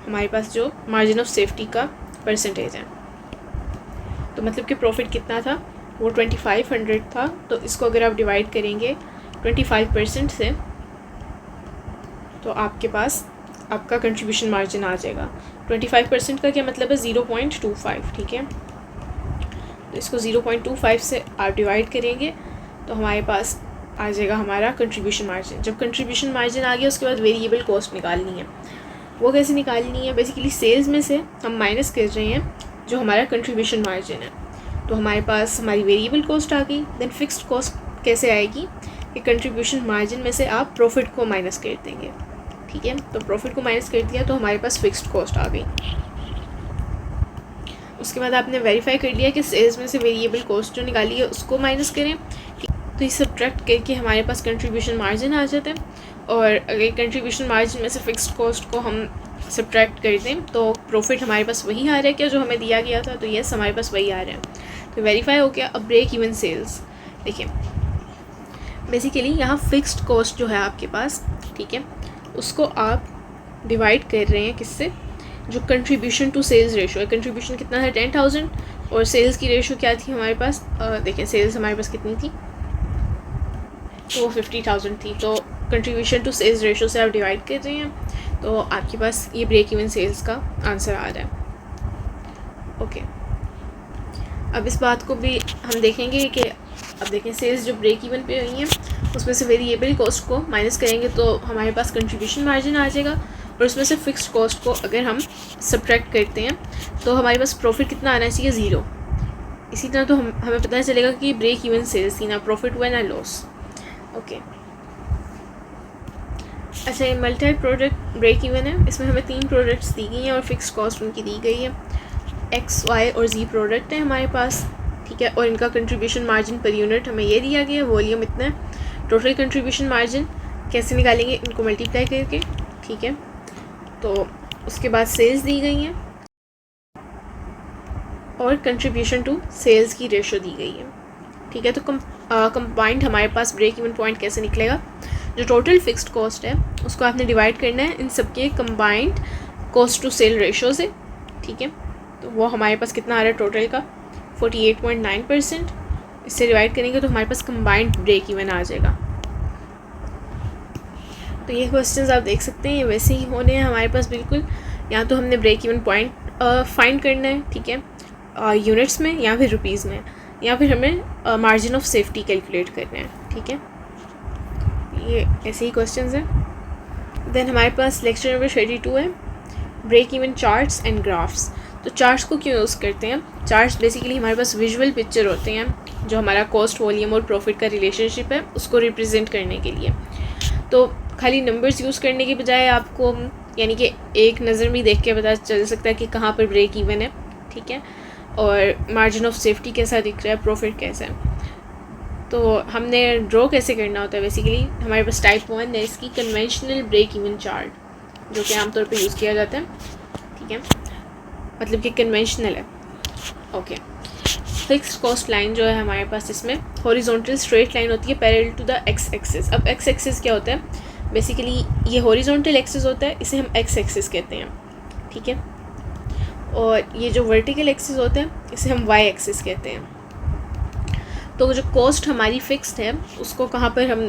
हमारे पास जो मार्जिन ऑफ सेफ्टी का परसेंटेज है। तो मतलब कि प्रॉफिट कितना था, वो 2500 था, तो इसको अगर आप डिवाइड करेंगे 25% से, तो आपके पास आपका कंट्रीब्यूशन मार्जिन आ जाएगा। 25% का क्या मतलब है, 0.25, ठीक है। तो इसको 0.25 से आप डिवाइड करेंगे तो हमारे पास आ जाएगा हमारा कंट्रीब्यूशन मार्जिन। जब कंट्रीब्यूशन मार्जिन आ गया उसके बाद वेरिएबल कॉस्ट निकालनी है। वो कैसे निकालनी है, बेसिकली सेल्स में से हम माइनस कर रहे हैं जो हमारा कंट्रीब्यूशन मार्जिन है, तो हमारे पास हमारी वेरिएबल कॉस्ट आ गई। देन फिक्स्ड कॉस्ट कैसे आएगी कि कंट्रीब्यूशन मार्जिन में से आप प्रॉफिट को माइनस कर देंगे, ठीक है। तो प्रॉफिट को माइनस कर दिया तो हमारे पास फिक्स्ड कॉस्ट आ गई। उसके बाद आपने वेरीफाई कर लिया कि सेल्स में से वेरिएबल कॉस्ट जो निकाली है उसको माइनस करें, तो ये सब्ट्रैक्ट करके हमारे पास कंट्रीब्यूशन मार्जिन आ जाता है। और अगर कंट्रीब्यूशन मार्जिन में से फिक्स्ड कॉस्ट को हम सब्ट्रैक्ट कर दें तो प्रॉफिट हमारे पास वही आ रहा है क्या जो हमें दिया गया था, तो यस हमारे पास वही आ रहा है। तो वेरीफाई हो गया। अब ब्रेक इवन सेल्स, देखिए बेसिकली यहाँ फिक्स्ड कॉस्ट जो है आपके पास, ठीक है, उसको आप डिवाइड कर रहे हैं किससे, जो कंट्रीब्यूशन टू सेल्स रेशो है। कंट्रीब्यूशन कितना है 10,000 और सेल्स की रेशो क्या थी हमारे पास, देखें सेल्स हमारे पास कितनी थी, तो 50,000 थी। तो कंट्रीब्यूशन टू सेल्स रेशो से आप डिवाइड कर रहे हैं, तो आपके पास ये ब्रेक इवन सेल्स का आंसर आ रहा है। ओके, अब इस बात को भी हम देखेंगे कि अब देखें सेल्स जो ब्रेक इवन पे हुई हैं उसमें से वेरिएबल कॉस्ट को माइनस करेंगे तो हमारे पास कंट्रीब्यूशन मार्जिन आ जाएगा, और उसमें से फिक्स्ड कॉस्ट को अगर हम सब्ट्रैक्ट करते हैं तो हमारे पास प्रॉफिट कितना आना चाहिए, 0। इसी तरह तो हमें पता चलेगा कि ब्रेक इवन सेल्स थी, ना प्रॉफिट हुआ ना लॉस। ओके, अच्छा ये मल्टी प्रोडक्ट ब्रेक इवन है, इसमें हमें 3 प्रोडक्ट्स दी गई हैं और फिक्स्ड कॉस्ट उनकी दी गई है। एक्स, वाई और जी प्रोडक्ट है हमारे पास, ठीक है, और इनका कंट्रीब्यूशन मार्जिन पर यूनिट हमें ये दिया गया है, वॉल्यूम इतना है। टोटल कंट्रीब्यूशन मार्जिन कैसे निकालेंगे, इनको मल्टीप्लाई करके, ठीक है। तो उसके बाद सेल्स दी गई हैं और कंट्रीब्यूशन टू सेल्स की रेशो दी गई है, ठीक है। तो कंबाइंड हमारे पास ब्रेक इवन पॉइंट कैसे निकलेगा, जो टोटल फिक्स्ड कॉस्ट है उसको आपने डिवाइड करना है इन सबके combined cost to sale ratio से, ठीक है। तो वो हमारे पास कितना आ रहा है टोटल का 48.9%, इससे डिवाइड करेंगे तो हमारे पास कंबाइंड ब्रेक इवन आ जाएगा। तो ये क्वेश्चंस आप देख सकते हैं ये वैसे ही होने हैं हमारे पास बिल्कुल। यहाँ तो हमने ब्रेक इवन पॉइंट फाइंड करना है, ठीक है, यूनिट्स में या फिर रुपीज़ में, या फिर हमें मार्जिन ऑफ सेफ्टी कैलकुलेट करना है, ठीक है। ये ऐसे ही क्वेश्चंस हैं। देन हमारे पास लेक्चर नंबर 32 है, break even charts and graphs. तो चार्ट्स को क्यों यूज़ करते हैं, चार्ट्स बेसिकली हमारे पास विजुअल पिक्चर होते हैं जो हमारा कॉस्ट, वॉल्यूम और प्रॉफिट का रिलेशनशिप है उसको रिप्रेजेंट करने के लिए। तो खाली नंबर्स यूज़ करने के बजाय आपको यानी कि एक नज़र में देख के पता चल सकता है कि कहाँ पर ब्रेक इवन है, ठीक है, और मार्जिन ऑफ सेफ्टी कैसा दिख रहा है, प्रॉफिट कैसा है। तो हमने ड्रॉ कैसे करना होता है, बेसिकली हमारे पास टाइप 1 है इसकी, कन्वेंशनल ब्रेक इवन चार्ट, जो कि आमतौर पे यूज़ किया जाता है, ठीक है, मतलब कि कन्वेंशनल है। ओके, फिक्स्ड कॉस्ट लाइन जो है हमारे पास इसमें हॉरिजॉन्टल स्ट्रेट लाइन होती है parallel to the x axis. अब एक्स एक्सिस क्या होता है, बेसिकली ये हॉरिजॉन्टल एक्सिस होता है, इसे हम एक्स एक्सिस कहते हैं, ठीक है, और ये जो वर्टिकल एक्सिस होता है इसे हम वाई एक्सिस कहते हैं। तो जो कॉस्ट हमारी फिक्स्ड है उसको कहाँ पर हम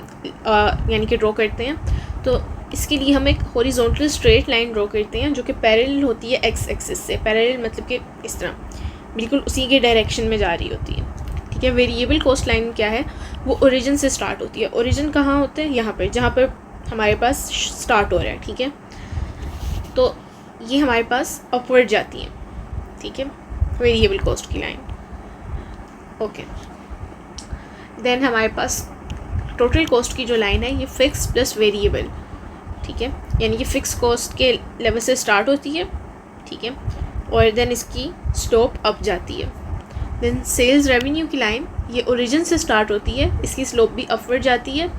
यानी कि ड्रॉ करते हैं, तो इसके लिए हम एक हॉरिजॉन्टल स्ट्रेट लाइन ड्रॉ करते हैं जो कि पैरेलल होती है एक्स एक्सिस से। पैरेलल मतलब कि इस तरह बिल्कुल उसी के डायरेक्शन में जा रही होती है, ठीक है। वेरिएबल कॉस्ट लाइन क्या है, वो ओरिजिन से स्टार्ट होती है। ओरिजिन कहाँ होता है, यहाँ पर, जहाँ पर हमारे पास स्टार्ट हो रहा है, ठीक है। तो ये हमारे पास अपवर्ड जाती है, ठीक है, वेरिएबल कॉस्ट की लाइन। ओके, देन हमारे पास टोटल कॉस्ट की जो लाइन है ये फिक्स प्लस वेरिएबल, ठीक है, यानी कि फ़िक्स कॉस्ट के लेवल से स्टार्ट होती है, ठीक है, और देन इसकी स्लोप अप जाती है। देन सेल्स रेवेन्यू की लाइन ये ओरिजिन से स्टार्ट होती है, इसकी स्लोप भी अपवर्ड जाती है,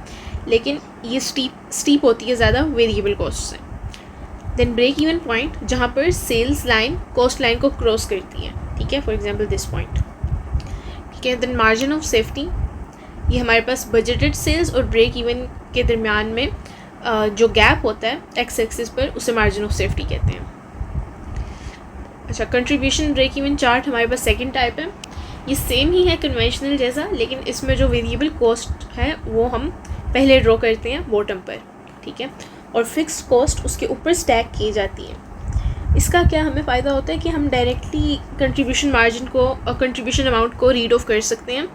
लेकिन ये स्टीप होती है ज़्यादा वेरिएबल कॉस्ट से। देन ब्रेक इवन पॉइंट, जहाँ पर सेल्स लाइन कॉस्ट लाइन को क्रॉस करती है, ठीक है, फॉर एग्जांपल दिस पॉइंट, ठीक है। देन मार्जिन ऑफ सेफ्टी, ये हमारे पास बजटेड सेल्स और ब्रेक इवन के दरमियान में जो गैप होता है एक्स एक्सिस पर, उसे मार्जिन ऑफ सेफ्टी कहते हैं। अच्छा, कंट्रीब्यूशन ब्रेक इवन चार्ट हमारे पास सेकंड टाइप है। ये सेम ही है कन्वेंशनल जैसा, लेकिन इसमें जो वेरिएबल कॉस्ट है वो हम पहले ड्रॉ करते हैं बॉटम पर, ठीक है, और फिक्स कॉस्ट उसके ऊपर स्टैक की जाती है। इसका क्या हमें फ़ायदा होता है कि हम डायरेक्टली कंट्रीब्यूशन मार्जिन को और कंट्रीब्यूशन अमाउंट को रीड ऑफ कर सकते हैं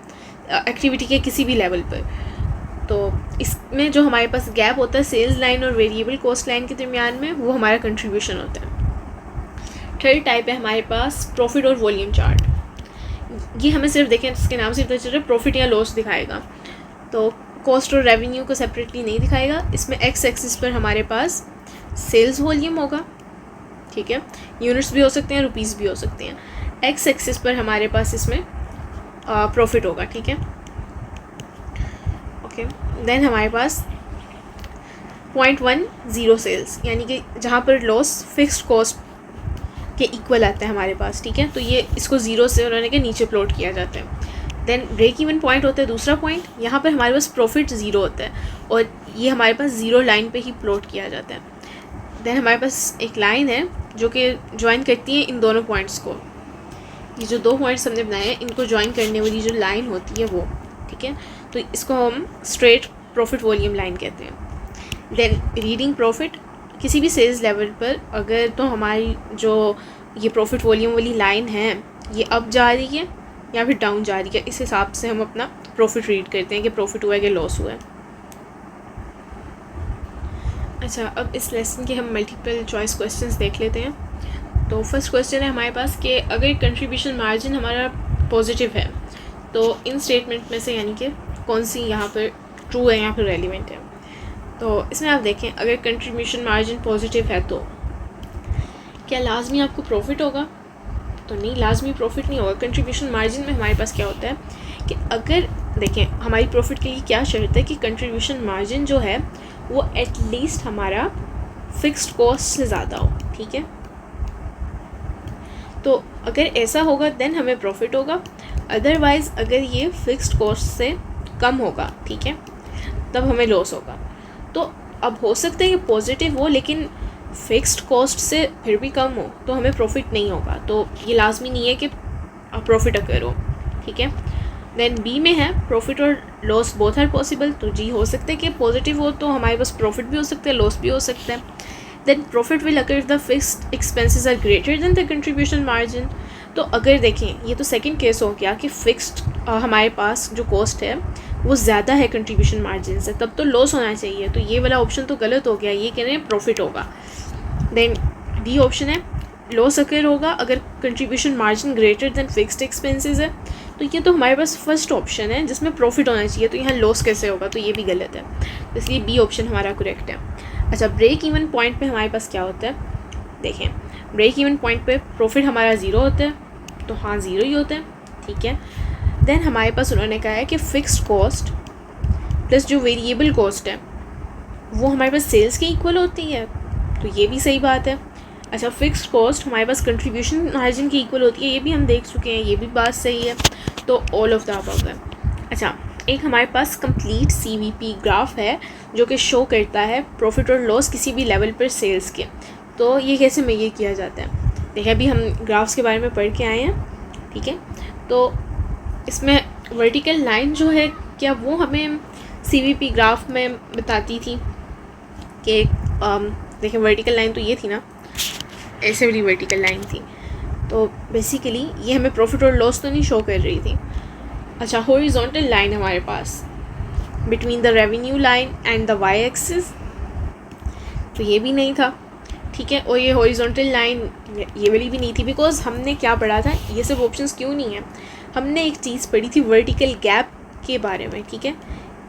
एक्टिविटी के किसी भी लेवल पर। तो इसमें जो हमारे पास गैप होता है सेल्स लाइन और वेरिएबल कॉस्ट लाइन के दरमियान में, वो हमारा कंट्रीब्यूशन होता है। थर्ड टाइप है हमारे पास प्रॉफिट और वॉल्यूम चार्ट। ये हमें सिर्फ देखें इसके नाम से पता चल रहा है प्रॉफिट या लॉस दिखाएगा, तो कॉस्ट और रेवेन्यू को सेपरेटली नहीं दिखाएगा। इसमें एक्स एक्सिस पर हमारे पास सेल्स वॉल्यूम होगा, ठीक है, यूनिट्स भी हो सकते हैं, रुपीज़ भी हो सकते हैं। एक्स एक्सिस पर हमारे पास इसमें प्रॉफिट होगा, ठीक है, ओके। देन हमारे पास 0.10 सेल्स, यानी कि जहाँ पर लॉस फिक्स्ड कॉस्ट के इक्वल आता है हमारे पास, ठीक है, तो ये इसको ज़ीरो से उन्होंने के नीचे प्लॉट किया जाता है। देन ब्रेक इवन पॉइंट होता है दूसरा पॉइंट, यहाँ पर हमारे पास प्रॉफिट ज़ीरो होता है और ये हमारे पास ज़ीरो लाइन पे ही प्लॉट किया जाता है। देन हमारे पास एक लाइन है जो कि ज्वाइन करती है इन दोनों पॉइंट्स को। ये जो दो पॉइंट्स हमने बनाए हैं इनको ज्वाइन करने वाली जो लाइन होती है वो, ठीक है, तो इसको हम स्ट्रेट प्रॉफिट वॉल्यूम लाइन कहते हैं। देन रीडिंग प्रॉफिट, किसी भी सेल्स लेवल पर अगर तो हमारी जो ये प्रॉफिट वॉल्यूम वाली लाइन है ये अप जा रही है या फिर डाउन जा रही है, इस हिसाब से हम अपना प्रॉफिट रीड करते हैं कि प्रॉफिट हुआ है कि लॉस हुआ है। अच्छा, अब इस लेसन के हम मल्टीपल चॉइस क्वेश्चंस देख लेते हैं। तो फर्स्ट क्वेश्चन है हमारे पास कि अगर कंट्रीब्यूशन मार्जिन हमारा पॉजिटिव है तो इन स्टेटमेंट में से यानी कि कौन सी यहाँ पर ट्रू है या फिर रेलिवेंट है। तो इसमें आप देखें, अगर कंट्रीब्यूशन मार्जिन पॉजिटिव है तो क्या लाजमी आपको प्रॉफिट होगा, तो नहीं, लाजमी प्रॉफिट नहीं होगा। कंट्रीब्यूशन मार्जिन में हमारे पास क्या होता है कि अगर देखें हमारी प्रॉफिट के लिए क्या शर्त है कि कंट्रीब्यूशन मार्जिन जो है वो एटलीस्ट हमारा फिक्स्ड कॉस्ट से ज़्यादा हो, ठीक है। तो अगर ऐसा होगा देन हमें प्रॉफिट होगा, अदरवाइज़ अगर ये फिक्स्ड कॉस्ट से कम होगा, ठीक है, तब हमें लॉस होगा। तो अब हो सकता है कि पॉजिटिव हो लेकिन फिक्स्ड कॉस्ट से फिर भी कम हो तो हमें प्रॉफिट नहीं होगा, तो ये लाजमी नहीं है कि प्रॉफिट अगर हो, ठीक है। देन बी में है प्रॉफिट और लॉस बोथ आर पॉसिबल, तो जी हो सकता है कि पॉजिटिव हो तो हमारे पास प्रॉफिट भी हो सकता है, लॉस भी हो सकता है। देन प्रॉफिट विल अगर the fixed expenses are greater than the contribution margin, तो अगर देखें ये तो सेकंड केस हो गया कि फिक्स्ड हमारे पास जो कॉस्ट है वो ज़्यादा है कंट्रीब्यूशन मार्जिन से, तब तो लॉस होना चाहिए, तो ये वाला ऑप्शन तो गलत हो गया, ये कह रहे हैं प्रॉफिट होगा। देन डी ऑप्शन है लॉस अगर होगा अगर contribution margin greater than fixed expenses है, तो ये तो हमारे पास फर्स्ट ऑप्शन है जिसमें प्रॉफिट होना चाहिए, तो यहाँ लॉस कैसे होगा, तो ये भी गलत है, इसलिए बी ऑप्शन हमारा करेक्ट है। अच्छा, ब्रेक इवन पॉइंट पे हमारे पास क्या होता है, देखें ब्रेक इवन पॉइंट पे प्रॉफिट हमारा ज़ीरो होता है, तो हाँ ज़ीरो ही होता है, ठीक है। देन हमारे पास उन्होंने कहा है कि फ़िक्स्ड कॉस्ट प्लस जो वेरिएबल कॉस्ट है वो हमारे पास सेल्स के इक्वल होती है, तो ये भी सही बात है। अच्छा, फ़िक्स्ड कॉस्ट हमारे पास कंट्रीब्यूशन मार्जिन की इक्वल होती है, ये भी हम देख चुके हैं, ये भी बात सही है, तो ऑल ऑफ द अबव है। अच्छा, एक हमारे पास कंप्लीट CVP ग्राफ है जो कि शो करता है प्रॉफिट और लॉस किसी भी लेवल पर सेल्स के, तो ये कैसे मेजर किया जाता है। देखिए अभी हम ग्राफ्स के बारे में पढ़ के आए हैं, ठीक है, तो इसमें वर्टिकल लाइन जो है क्या वो हमें CVP ग्राफ में बताती थी कि देखिए वर्टिकल लाइन तो ये थी ना, ऐसे वाली वर्टिकल लाइन थी। तो बेसिकली ये हमें प्रॉफिट और लॉस तो नहीं शो कर रही थी। अच्छा, हॉरिजॉन्टल लाइन हमारे पास between the revenue line and the Y axis, तो ये भी नहीं था, ठीक है। और ये हॉरिजॉन्टल लाइन ये वाली भी नहीं थी, बिकॉज हमने क्या पढ़ा था, ये सब ऑप्शंस क्यों नहीं है, हमने एक चीज़ पढ़ी थी वर्टिकल गैप के बारे में, ठीक है,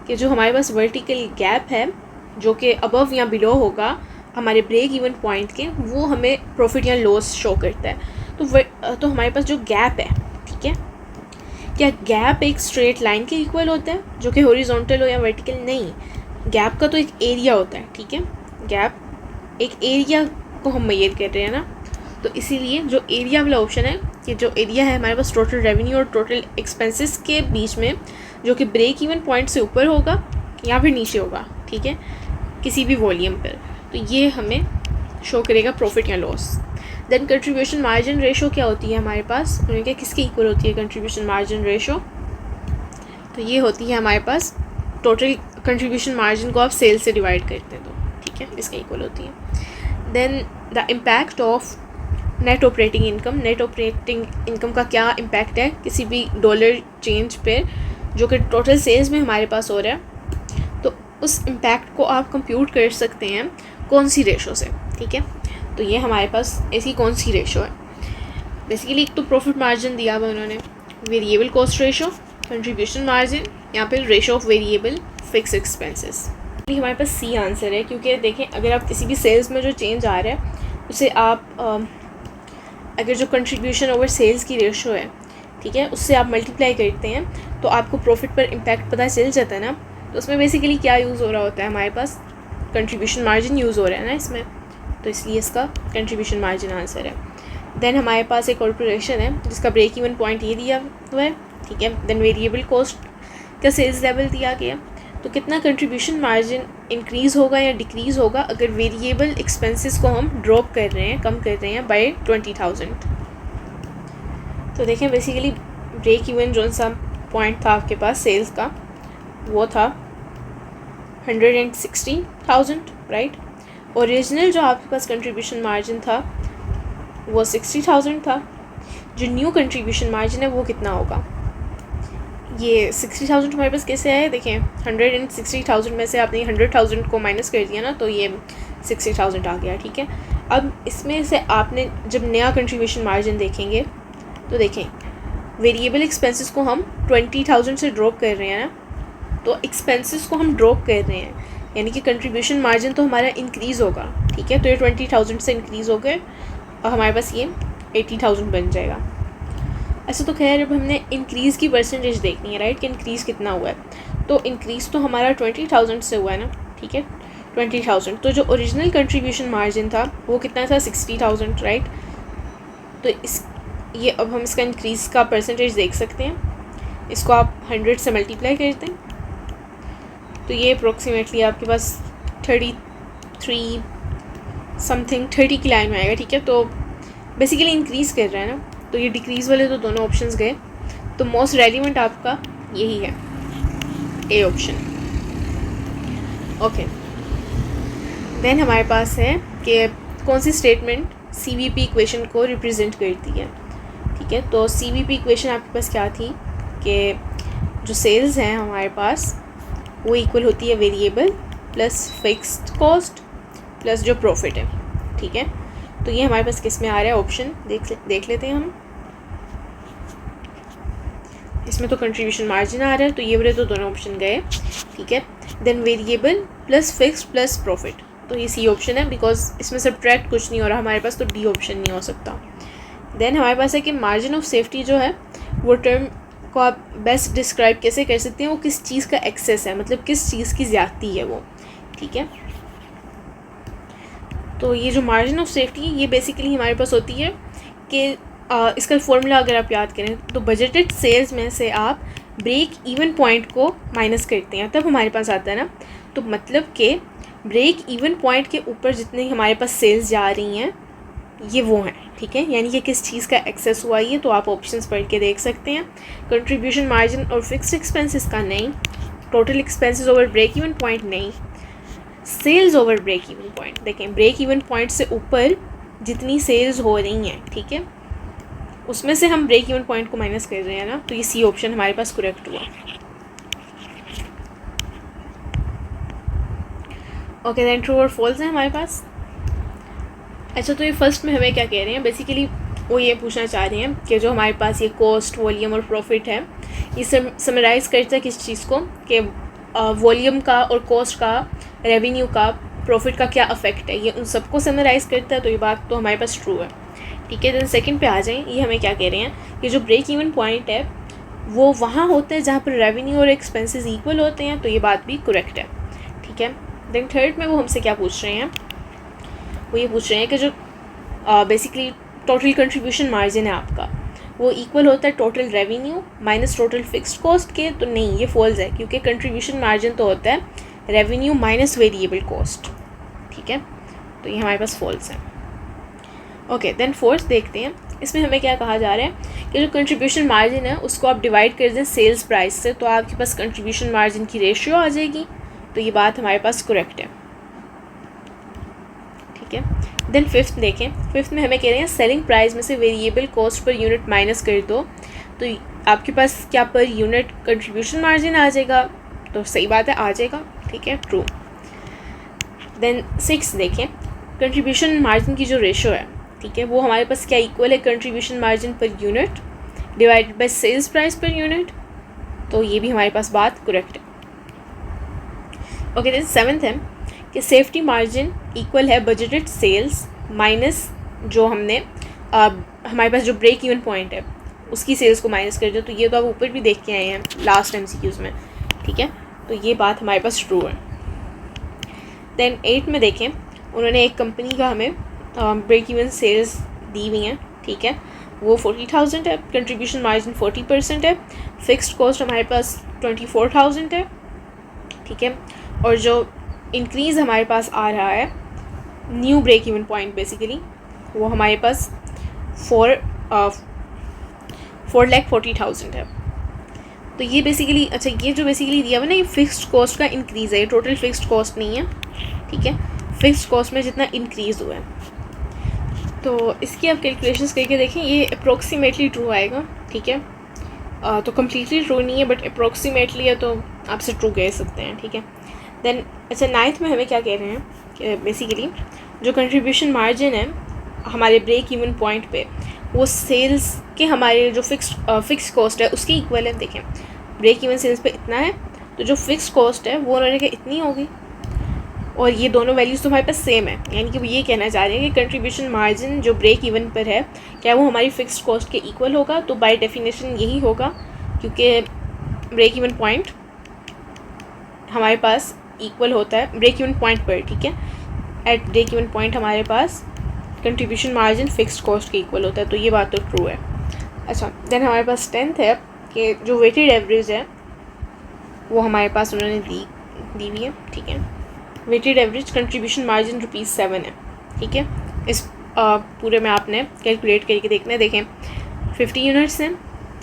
कि जो हमारे पास वर्टिकल गैप है जो कि अबव या बिलो होगा हमारे ब्रेक इवन पॉइंट के, वो हमें प्रॉफिट या लॉस शो करता है। तो हमारे पास जो गैप है, ठीक है, क्या गैप एक स्ट्रेट लाइन के इक्वल होता है जो कि हॉरिजॉन्टल हो या वर्टिकल? नहीं, गैप का तो एक एरिया होता है, ठीक है। गैप एक एरिया को हम मेजर कर रहे हैं ना, तो इसीलिए जो एरिया वाला ऑप्शन है, कि जो एरिया है हमारे पास टोटल रेवेन्यू और टोटल एक्सपेंसेस के बीच में, जो कि ब्रेक इवन पॉइंट से ऊपर होगा या फिर नीचे होगा, ठीक है, किसी भी वॉल्यूम पर, तो ये हमें शो करेगा प्रॉफिट या loss. Then contribution margin ratio क्या होती है हमारे पास, उनके किसके इक्वल होती है कंट्रीब्यूशन मार्जिन रेशो? तो ये होती है हमारे पास टोटल कंट्रीब्यूशन मार्जिन को आप सेल से डिवाइड करते हैं तो, ठीक है, इसके इक्वल होती है। Then the impact of net operating income, net operating income का क्या इम्पैक्ट है किसी भी डॉलर चेंज पे जो कि टोटल सेल्स में हमारे पास हो रहा है, तो उस इम्पैक्ट को आप कंप्यूट कर सकते हैं कौन सी रेशो से, ठीक है। तो ये हमारे पास ऐसी कौन सी रेशो है, बेसिकली एक तो प्रॉफिट मार्जिन दिया हुआ उन्होंने, variable cost ratio, contribution margin, या फिर ratio of variable fix expenses. हमारे पास सी आंसर है, क्योंकि देखें अगर आप किसी भी सेल्स में जो चेंज आ रहा है उसे आप अगर जो कंट्रीब्यूशन ओवर सेल्स की रेशो है, ठीक है, उससे आप मल्टीप्लाई करते हैं तो आपको प्रॉफिट पर इम्पैक्ट पता चल जाता है ना। तो उसमें बेसिकली क्या यूज़ हो रहा होता है, हमारे पास कंट्रीब्यूशन मार्जिन यूज़ हो रहा है ना इसमें, तो इसलिए इसका कंट्रीब्यूशन मार्जिन आंसर है। देन हमारे पास एक कॉर्पोरेशन है जिसका ब्रेक इवन पॉइंट ये दिया हुआ है, ठीक है। देन वेरिएबल कॉस्ट का सेल्स लेवल दिया गया, तो कितना कंट्रीब्यूशन मार्जिन इंक्रीज़ होगा या डिक्रीज़ होगा अगर वेरिएबल एक्सपेंसेस को हम ड्रॉप कर रहे हैं, कम कर रहे हैं बाय 20,000। तो देखें बेसिकली ब्रेक इवन जो सा पॉइंट था आपके पास सेल्स का, वो था 160,000, राइट। ओरिजिनल जो आपके पास कंट्रीब्यूशन मार्जिन था वो 60,000 था। जो न्यू कंट्रीब्यूशन मार्जिन है वो कितना होगा? ये 60,000 हमारे पास कैसे आया? देखें 160,000 में से आपने 100,000 को माइनस कर दिया ना, तो ये 60,000 आ गया, ठीक है। अब इसमें से आपने जब नया कंट्रीब्यूशन मार्जिन देखेंगे तो देखें वेरिएबल एक्सपेंसेस को हम 20,000 से ड्रॉप कर रहे हैं ना, तो एक्सपेंसेस को हम ड्रॉप कर रहे हैं, यानी कि कंट्रीब्यूशन मार्जिन तो हमारा इंक्रीज़ होगा, ठीक है। तो ये 20,000 से इंक्रीज़ हो गए और हमारे पास ये 80,000 बन जाएगा। ऐसा तो खैर अब हमने इंक्रीज़ की परसेंटेज देखनी है, राइट, कि इंक्रीज़ कितना हुआ है। तो इंक्रीज़ तो हमारा 20,000 से हुआ है ना, ठीक है, 20,000। तो जो ओरिजिनल कंट्रीब्यूशन मार्जिन था वो कितना था? 60,000, राइट। तो ये अब हम इसका इंक्रीज़ का परसेंटेज देख सकते हैं, इसको आप 100 से मल्टीप्लाई करते हैं तो ये अप्रोक्सीमेटली आपके पास 33 समथिंग 30 की लाइन में आएगा, ठीक है। तो बेसिकली इंक्रीज़ कर रहा है ना, तो ये डिक्रीज़ वाले तो दोनों ऑप्शंस गए, तो मोस्ट रेलिवेंट आपका यही है, ए ऑप्शन। ओके, देन हमारे पास है कि कौन सी स्टेटमेंट CVP इक्वेशन को रिप्रेजेंट करती है, ठीक है। तो CVP इक्वेशन आपके पास क्या थी कि जो सेल्स हैं हमारे पास वो इक्वल होती है variable plus fixed cost plus जो प्रॉफिट है, ठीक है। तो ये हमारे पास किस में आ रहा है ऑप्शन देख लेते हैं हम। इसमें तो कंट्रीब्यूशन मार्जिन आ रहा है, तो ये वाले तो दोनों ऑप्शन गए, ठीक है। Then variable plus fixed plus profit, तो ये सी ऑप्शन है, बिकॉज इसमें सब्ट्रैक्ट कुछ नहीं हो रहा हमारे पास, तो डी ऑप्शन नहीं हो सकता। देन हमारे पास है कि मार्जिन ऑफ सेफ्टी जो है वो टर्म को आप बेस्ट डिस्क्राइब कैसे कर सकते हैं, वो किस चीज़ का एक्सेस है, मतलब किस चीज़ की ज़्यादती है वो, ठीक है। तो ये जो मार्जिन ऑफ सेफ्टी ये बेसिकली हमारे पास होती है कि इसका फॉर्मूला अगर आप याद करें तो बजटेड सेल्स में से आप ब्रेक इवन पॉइंट को माइनस करते हैं, तब हमारे पास आता है ना। तो मतलब कि ब्रेक इवन पॉइंट के ऊपर जितनी हमारे पास सेल्स जा रही हैं ये वो हैं, ठीक है, यानी कि किस चीज़ का एक्सेस हुआ ये, तो आप ऑप्शंस पढ़ के देख सकते हैं। कंट्रीब्यूशन मार्जिन और फिक्स्ड एक्सपेंसेस का नहीं, total expenses over break even point नहीं, sales over break even point, देखें ब्रेक इवन पॉइंट से ऊपर जितनी सेल्स हो रही हैं, ठीक है, उसमें से हम ब्रेक इवन पॉइंट को माइनस कर रहे हैं ना, तो ये सी ऑप्शन हमारे पास करेक्ट हुआ। ओके देन ट्रू और फॉल्स है हमारे पास। अच्छा, तो ये फर्स्ट में हमें क्या कह रहे हैं, बेसिकली वो ये पूछना चाह रहे हैं कि जो हमारे पास ये कॉस्ट, वॉल्यूम और प्रॉफिट है, ये समराइज़ करता है किस चीज़ को, कि वॉल्यूम का और कॉस्ट का, रेवेन्यू का, प्रॉफिट का क्या अफेक्ट है, ये उन सबको समराइज़ करता है। तो ये बात तो हमारे पास ट्रू है, ठीक है। देन सेकंड पे आ जाएं, ये हमें क्या कह रहे हैं कि जो ब्रेक इवन पॉइंट है वो वहाँ होता है जहाँ पर रेवेन्यू और एक्सपेंसेस इक्वल होते हैं, तो ये बात भी करेक्ट है, ठीक है। देन थर्ड में वो हमसे क्या पूछ रहे हैं, वो ये पूछ रहे हैं कि जो बेसिकली टोटल कंट्रीब्यूशन मार्जिन है आपका, वो इक्वल होता है total revenue minus total fixed cost के। तो नहीं, ये फॉल्स है, क्योंकि कंट्रीब्यूशन मार्जिन तो होता है रेवेन्यू माइनस वेरिएबल कॉस्ट, ठीक है। तो ये हमारे पास फॉल्स है। ओके देन फोर्थ देखते हैं, इसमें हमें क्या कहा जा रहा है कि जो कंट्रीब्यूशन मार्जिन है उसको आप डिवाइड कर दें सेल्स प्राइस से, तो आपके पास कंट्रीब्यूशन मार्जिन की रेशियो आ जाएगी। तो ये बात हमारे पास करेक्ट है, ठीक है। देन फिफ्थ देखें, फिफ्थ में हमें कह रहे हैं सेलिंग प्राइस में से variable cost per unit minus कर दो, तो आपके पास क्या पर यूनिट कंट्रीब्यूशन मार्जिन आ जाएगा। तो सही बात है, आ जाएगा, ठीक है, ट्रू। देन सिक्स देखें, कंट्रीब्यूशन मार्जिन की जो रेशो है, ठीक है, वो हमारे पास क्या इक्वल है, contribution margin per unit divided by sales price per unit. तो ये भी हमारे पास बात करेक्ट है। ओके देन सेवन्थ है कि सेफ्टी मार्जिन इक्वल है बजटेड सेल्स माइनस जो हमने हमारे पास जो ब्रेक इवन पॉइंट है उसकी सेल्स को माइनस कर दो। तो ये तो आप ऊपर भी देख के आए हैं लास्ट MCQs में, ठीक है। तो ये बात हमारे पास ट्रू है। देन 8 में देखें, उन्होंने एक कंपनी का हमें ब्रेक इवन सेल्स दी हुई हैं, ठीक है, वो 40,000 है, कंट्रीब्यूशन मार्जिन 40% है, फिक्स्ड कॉस्ट हमारे पास 24,000 है, ठीक है। और जो इंक्रीज़ हमारे पास आ रहा है new break even point basically, वो हमारे पास 4,40,000 है। तो ये बेसिकली, अच्छा ये जो बेसिकली दिया हुआ ना, ये फिक्स्ड कॉस्ट का इंक्रीज़ है, ये टोटल फिक्स्ड कॉस्ट नहीं है, ठीक है, फिक्स्ड कॉस्ट में जितना इंक्रीज़ हुआ है। तो इसकी आप कैलकुलेशंस करके देखें, ये अप्रोक्सीमेटली ट्रू आएगा, ठीक है। तो कम्प्लीटली ट्रू नहीं है, बट अप्रोक्सीमेटली है, तो आपसे ट्रू कह सकते हैं, ठीक है। देन अच्छा 9th में हमें क्या कह रहे हैं कि बेसिकली जो कंट्रीब्यूशन मार्जिन है हमारे ब्रेक इवन पॉइंट पे, वो सेल्स के हमारे जो फिक्स कॉस्ट है उसकी इक्वल है। देखें ब्रेक इवन सेल्स पे इतना है, तो जो फिक्स कॉस्ट है वो उन्होंने कहा इतनी होगी, और ये दोनों वैल्यूज़ तो हमारे पास सेम है। यानी कि वो ये कहना चाह रहे हैं कि कंट्रीब्यूशन मार्जिन जो ब्रेक इवन पर है, क्या वो हमारी फिक्स्ड कॉस्ट के इक्वल होगा। तो बाय डेफिनेशन यही होगा, क्योंकि ब्रेक इवन पॉइंट हमारे पास इक्वल होता है ब्रेक इवन पॉइंट पर, ठीक है। एट ब्रेक इवन पॉइंट हमारे पास कंट्रीब्यूशन मार्जिन फिक्स्ड कॉस्ट के इक्वल होता है, तो ये बात तो ट्रू है। अच्छा देन हमारे पास 10th है कि जो वेटेड एवरेज है वो हमारे पास उन्होंने दी हुई है, ठीक है। वेटेड एवरेज कंट्रीब्यूशन मार्जिन ₹7 है, ठीक है। इस पूरे में आपने कैलकुलेट करके देखना है। देखें 50 यूनिट्स हैं,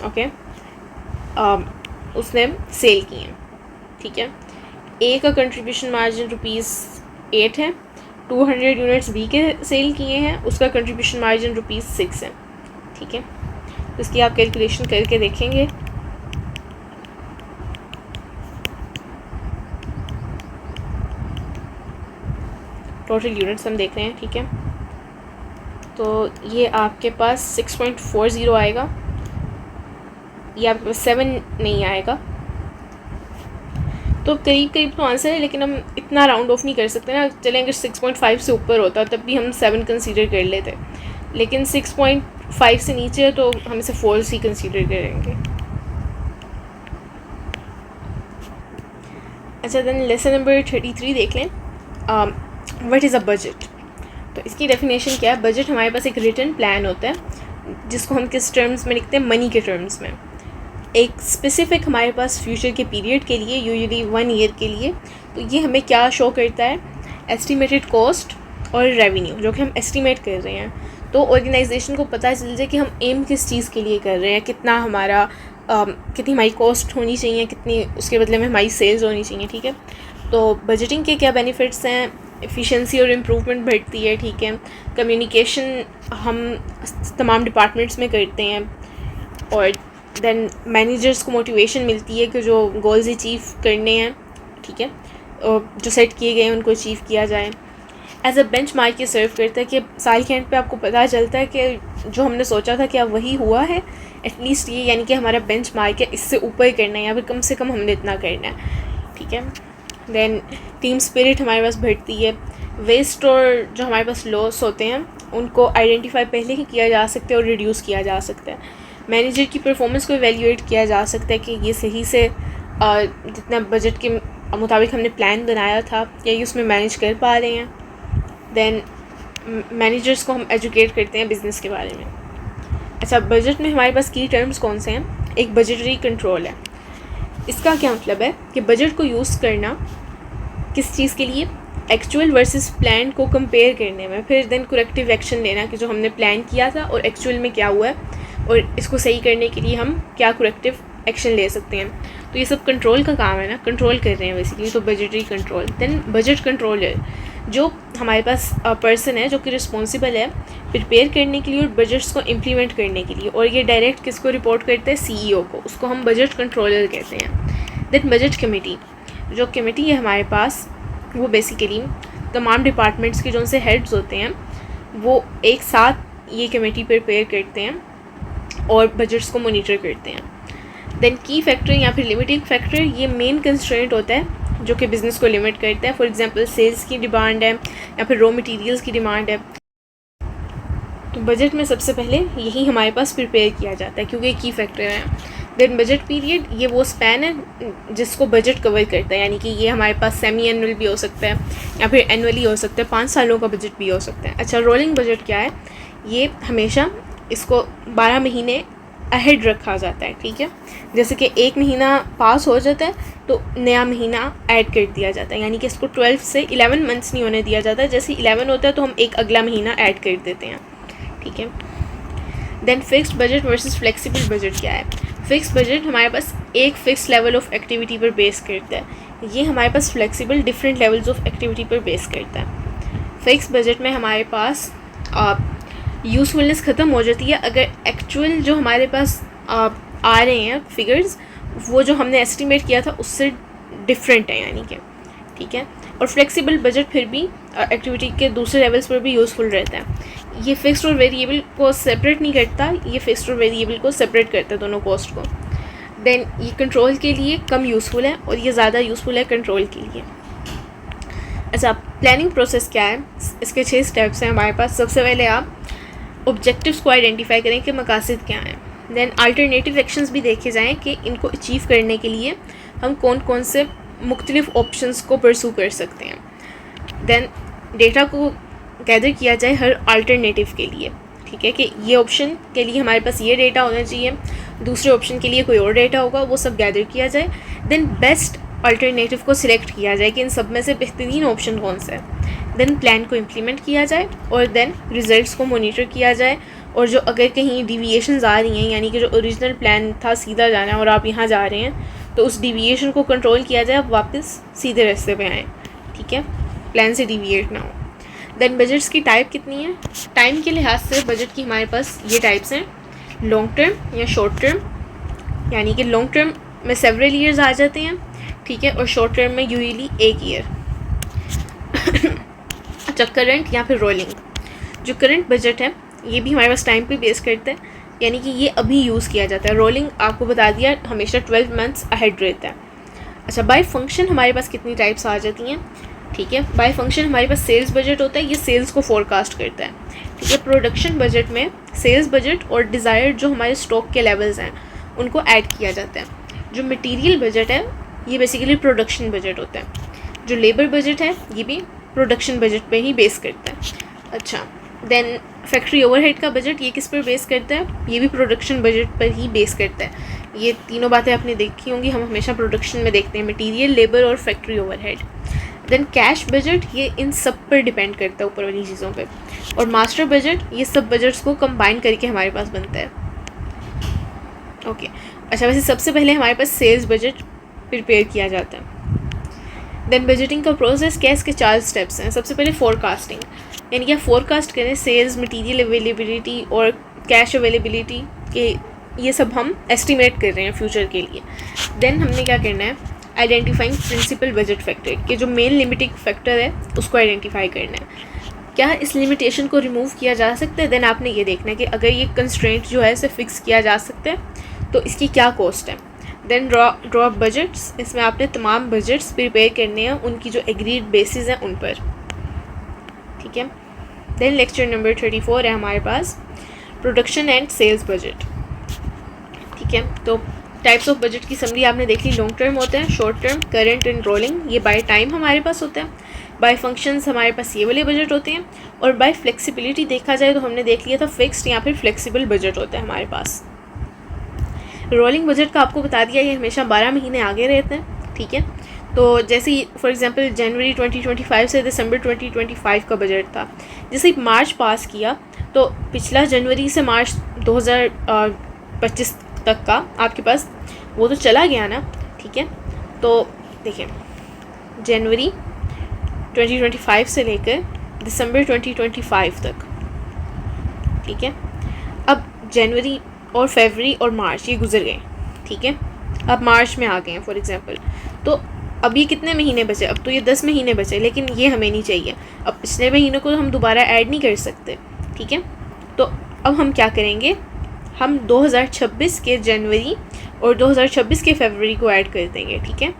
ओके, उसने सेल किए हैं, ठीक है। ए का कंट्रीब्यूशन मार्जिन ₹8 है, 200 यूनिट्स बी के सेल किए हैं, उसका कंट्रीब्यूशन मार्जिन ₹6 है, ठीक है। तो इसकी आप कैलकुलेशन करके देखेंगे। टोटल यूनिट्स हम देख रहे हैं, ठीक है। तो ये आपके पास 6.40 आएगा, ये आपके पास 7 नहीं आएगा। तो करीब करीब तो आंसर है, लेकिन हम इतना राउंड ऑफ नहीं कर सकते ना। चलें अगर 6.5 से ऊपर होता तब भी हम 7 कंसीडर कर लेते, लेकिन 6.5 से नीचे है तो हम इसे फॉल्स ही कंसीडर करेंगे। अच्छा देन लेसन नंबर 33 देख लें, व्हाट इज़ अ बजट। तो इसकी डेफिनेशन क्या है। बजट हमारे पास एक रिटन प्लान होता है जिसको हम किस टर्म्स में लिखते हैं, मनी के टर्म्स में। एक स्पेसिफिक हमारे पास फ्यूचर के पीरियड के लिए, यूजुअली 1 ईयर के लिए। तो ये हमें क्या शो करता है, एस्टिमेटेड कॉस्ट और रेवेन्यू जो कि हम एस्टिमेट कर रहे हैं। तो ऑर्गेनाइजेशन को पता चल जाए कि हम एम किस चीज़ के लिए कर रहे हैं, कितना हमारा कितनी हमारी कॉस्ट होनी चाहिए, कितनी उसके बदले में हमारी सेल्स होनी चाहिए, ठीक है। तो बजटिंग के क्या बेनिफिट्स हैं, एफिशिएंसी और इम्प्रूवमेंट बढ़ती है, ठीक है, कम्युनिकेशन हम तमाम डिपार्टमेंट्स में करते हैं, और देन मैनेजर्स को मोटिवेशन मिलती है कि जो गोल्स अचीव करने हैं, ठीक है, जो सेट किए गए हैं उनको अचीव किया जाए। एज अ बेंच मार्क ये सर्व करता है कि साल के एंड पे आपको पता चलता है कि जो हमने सोचा था क्या वही हुआ है, एटलीस्ट ये, यानी कि हमारा बेंच मार्क है, इससे ऊपर करना है या फिर कम से कम हमने इतना करना है, ठीक है। देन टीम स्पिरिट हमारे पास बढ़ती है। वेस्ट और जो हमारे पास लॉस होते हैं उनको आइडेंटिफाई पहले ही किया जा सकता है और रिड्यूस किया जा सकता है। मैनेजर की परफॉर्मेंस को इवेल्यूएट किया जा सकता है कि ये सही से जितना बजट के मुताबिक हमने प्लान बनाया था या ये उसमें मैनेज कर पा रहे हैं। देन मैनेजर्स को हम एजुकेट करते हैं बिज़नेस के बारे में। अच्छा, बजट में हमारे पास की टर्म्स कौन से हैं? एक बजटरी कंट्रोल है। इसका क्या मतलब है कि बजट को यूज़ करना किस चीज़ के लिए, एक्चुअल वर्सेस प्लान को कंपेयर करने में, फिर देन करेक्टिव एक्शन लेना कि जो हमने प्लान किया था और एक्चुअल में क्या हुआ है और इसको सही करने के लिए हम क्या करेक्टिव एक्शन ले सकते हैं। तो ये सब कंट्रोल का काम है ना, कंट्रोल कर रहे हैं बेसिकली, तो budgetary control. Then budget controller, जो हमारे पास पर्सन है जो कि रिस्पॉन्सिबल है प्रिपेयर करने के लिए और बजट्स को इम्प्लीमेंट करने के लिए, और ये डायरेक्ट किसको रिपोर्ट करते हैं? CEO को, उसको हम बजट कंट्रोलर कहते हैं। देन बजट कमेटी, जो कमेटी है हमारे पास वो बेसिकली तमाम डिपार्टमेंट्स के जो उनसे हेड्स होते हैं वो एक साथ ये कमेटी प्रिपेयर करते हैं और बजट्स को मॉनिटर करते हैं। देन की फैक्टर या फिर लिमिटिंग फैक्टर, ये मेन कंस्ट्रेंट होता है जो कि बिज़नेस को लिमिट करता है। फॉर एग्जांपल सेल्स की डिमांड है या फिर रॉ मटेरियल्स की डिमांड है, तो बजट में सबसे पहले यही हमारे पास प्रिपेयर किया जाता है क्योंकि की फैक्टर है। देन बजट पीरियड, ये वो स्पैन है जिसको बजट कवर करता है, यानी कि ये हमारे पास सेमी एनुअल भी हो सकता है या फिर एनुअली हो सकता है, 5 सालों का बजट भी हो सकता है। अच्छा, रोलिंग बजट क्या है? ये हमेशा इसको 12 महीने अहेड रखा जाता है, ठीक है। जैसे कि एक महीना पास हो जाता है तो नया महीना ऐड कर दिया जाता है, यानी कि इसको 12 से 11 मंथ्स नहीं होने दिया जाता है। जैसे 11 होता है तो हम एक अगला महीना ऐड कर देते हैं, ठीक है। Then fixed budget versus flexible budget क्या है? फिक्स बजट हमारे पास एक फ़िक्स लेवल ऑफ एक्टिविटी पर बेस करता है, ये हमारे पास flexible different levels of activity पर बेस करता है। फिक्स बजट में हमारे पास यूज़फुलनेस ख़त्म हो जाती है अगर एक्चुअल जो हमारे पास आ रहे हैं फिगर्स वो जो हमने एस्टिमेट किया था उससे डिफरेंट है, यानी कि, ठीक है। और फ्लेक्सिबल बजट फिर भी एक्टिविटी के दूसरे लेवल्स पर भी यूज़फुल रहता है। ये फिक्स्ड और वेरिएबल को सेपरेट नहीं करता, ये फिक्स्ड और वेरिएबल को सेपरेट करता है, दोनों कॉस्ट को। देन ये कंट्रोल के लिए कम यूज़फुल है और ये ज़्यादा यूज़फुल है कंट्रोल के लिए। अच्छा, प्लानिंग प्रोसेस क्या है? इसके 6 स्टेप्स हैं हमारे पास। सबसे पहले आप ऑब्जेक्टिव्स को आइडेंटिफाई करें कि मकासद क्या हैं। देन अल्टरनेटिव एक्शंस भी देखे जाएँ कि इनको अचीव करने के लिए हम कौन कौन से मुख्तलिफ ऑप्शंस को परसू कर सकते हैं। देन डेटा को गैदर किया जाए हर अल्टरनेटिव के लिए, ठीक है, कि ये ऑप्शन के लिए हमारे पास ये डेटा होना चाहिए, दूसरे ऑप्शन के लिए कोई और डेटा होगा, वो सब गैदर किया जाए। देन बेस्ट अल्टरनेटिव को सिलेक्ट किया जाए कि इन सब में से बेहतरीन ऑप्शन कौन सा है। देन प्लान को इम्प्लीमेंट किया जाए और देन रिजल्ट्स को मॉनिटर किया जाए, और जो अगर कहीं डिविएशंस आ रही हैं, यानी कि जो ओरिजिनल प्लान था सीधा जाना और आप यहाँ जा रहे हैं, तो उस डिविएशन को कंट्रोल किया जाए, आप वापस सीधे रास्ते पे आएँ, ठीक है, प्लान से डिविएट ना हो। देन बजट्स की टाइप कितनी है? टाइम के लिहाज से बजट की हमारे पास ये टाइप्स हैं, लॉन्ग टर्म या शॉर्ट टर्म, यानी कि लॉन्ग टर्म में सेवरल ईयर्स आ जाते हैं, ठीक है, और शॉर्ट टर्म में यूजुअली 1 ईयर। अच्छा, करंट या फिर रोलिंग, जो करंट बजट है ये भी हमारे पास टाइम पे बेस करता है, यानी कि ये अभी यूज़ किया जाता है। रोलिंग आपको बता दिया हमेशा 12 मंथ्स अहेड रहता है। अच्छा, बाय फंक्शन हमारे पास कितनी टाइप्स आ जाती हैं, ठीक है। बाय फंक्शन हमारे पास सेल्स बजट होता है, ये सेल्स को फोरकास्ट करता है, ठीक है। प्रोडक्शन बजट में सेल्स बजट और डिज़ायर्ड जो हमारे स्टॉक के लेवल्स हैं उनको ऐड किया जाता है। जो मटेरियल बजट है ये बेसिकली प्रोडक्शन बजट होता है। जो लेबर बजट है ये भी प्रोडक्शन बजट पे ही बेस करता है। अच्छा, देन फैक्ट्री ओवरहेड का बजट ये किस पर बेस करता है? ये भी प्रोडक्शन बजट पर ही बेस करता है। ये तीनों बातें आपने देखी होंगी, हम हमेशा प्रोडक्शन में देखते हैं, मटेरियल, लेबर और factory overhead. Then cash budget ये इन सब पर डिपेंड करता है, ऊपर वाली चीज़ों पे। और मास्टर बजट ये सब बजट्स को कंबाइन करके हमारे पास बनता है, ओके। अच्छा, वैसे सबसे पहले हमारे पास सेल्स बजट प्रिपेयर किया जाता है। देन बजटिंग का प्रोसेस क्या है, इसके 4 स्टेप्स हैं। सबसे पहले फोरकास्टिंग, यानी कि आप फोरकास्ट करें सेल्स, मटेरियल अवेलेबिलिटी और कैश अवेलेबिलिटी के, ये सब हम एस्टिमेट कर रहे हैं फ्यूचर के लिए। देन हमने क्या करना है, आइडेंटिफाइंग प्रिंसिपल बजट फैक्टर, कि जो मेन लिमिटिंग फैक्टर है उसको आइडेंटिफाई करना है, क्या इस लिमिटेशन को रिमूव किया जा सकता है। देन आपने ये देखना है कि अगर ये कंस्ट्रेंट जो है इसे फिक्स किया जा सकता है तो इसकी क्या कॉस्ट है। देन ड्रॉ बजट्स, इसमें आपने तमाम बजट्स प्रिपेयर करने हैं उनकी जो एग्रीड बेसिस हैं उन पर, ठीक है। देन लेक्चर नंबर 34 है हमारे पास, प्रोडक्शन एंड सेल्स बजट, ठीक है। तो टाइप्स ऑफ बजट की समरी आपने देख ली, लॉन्ग टर्म होते हैं, short term, current and rolling, ये बाय टाइम हमारे पास होता है। बाय फंक्शंस हमारे पास ये वाले बजट होते हैं, और बाय फ्लेक्सिबिलिटी देखा जाए तो हमने देख लिया था फिक्स्ड या फिर फ्लेक्सिबल बजट होता है हमारे पास। रोलिंग बजट का आपको बता दिया, ये हमेशा 12 महीने आगे रहते हैं, ठीक है। तो जैसे फॉर एग्जांपल जनवरी 2025 से दिसंबर 2025 का बजट था, जैसे मार्च पास किया तो पिछला जनवरी से मार्च 2025 तक का आपके पास वो तो चला गया ना, ठीक है। तो देखिए जनवरी 2025 से लेकर दिसंबर 2025 तक, ठीक है। अब जनवरी और फरवरी और मार्च ये गुजर गए, ठीक है। अब मार्च में आ गए हैं फॉर एग्जांपल, तो अब ये कितने महीने बचे, अब तो ये 10 महीने बचे, लेकिन ये हमें नहीं चाहिए। अब पिछले महीनों को हम दोबारा ऐड नहीं कर सकते, ठीक है। तो अब हम क्या करेंगे, हम 2026 के जनवरी और 2026 के फरवरी को ऐड कर देंगे, ठीक है।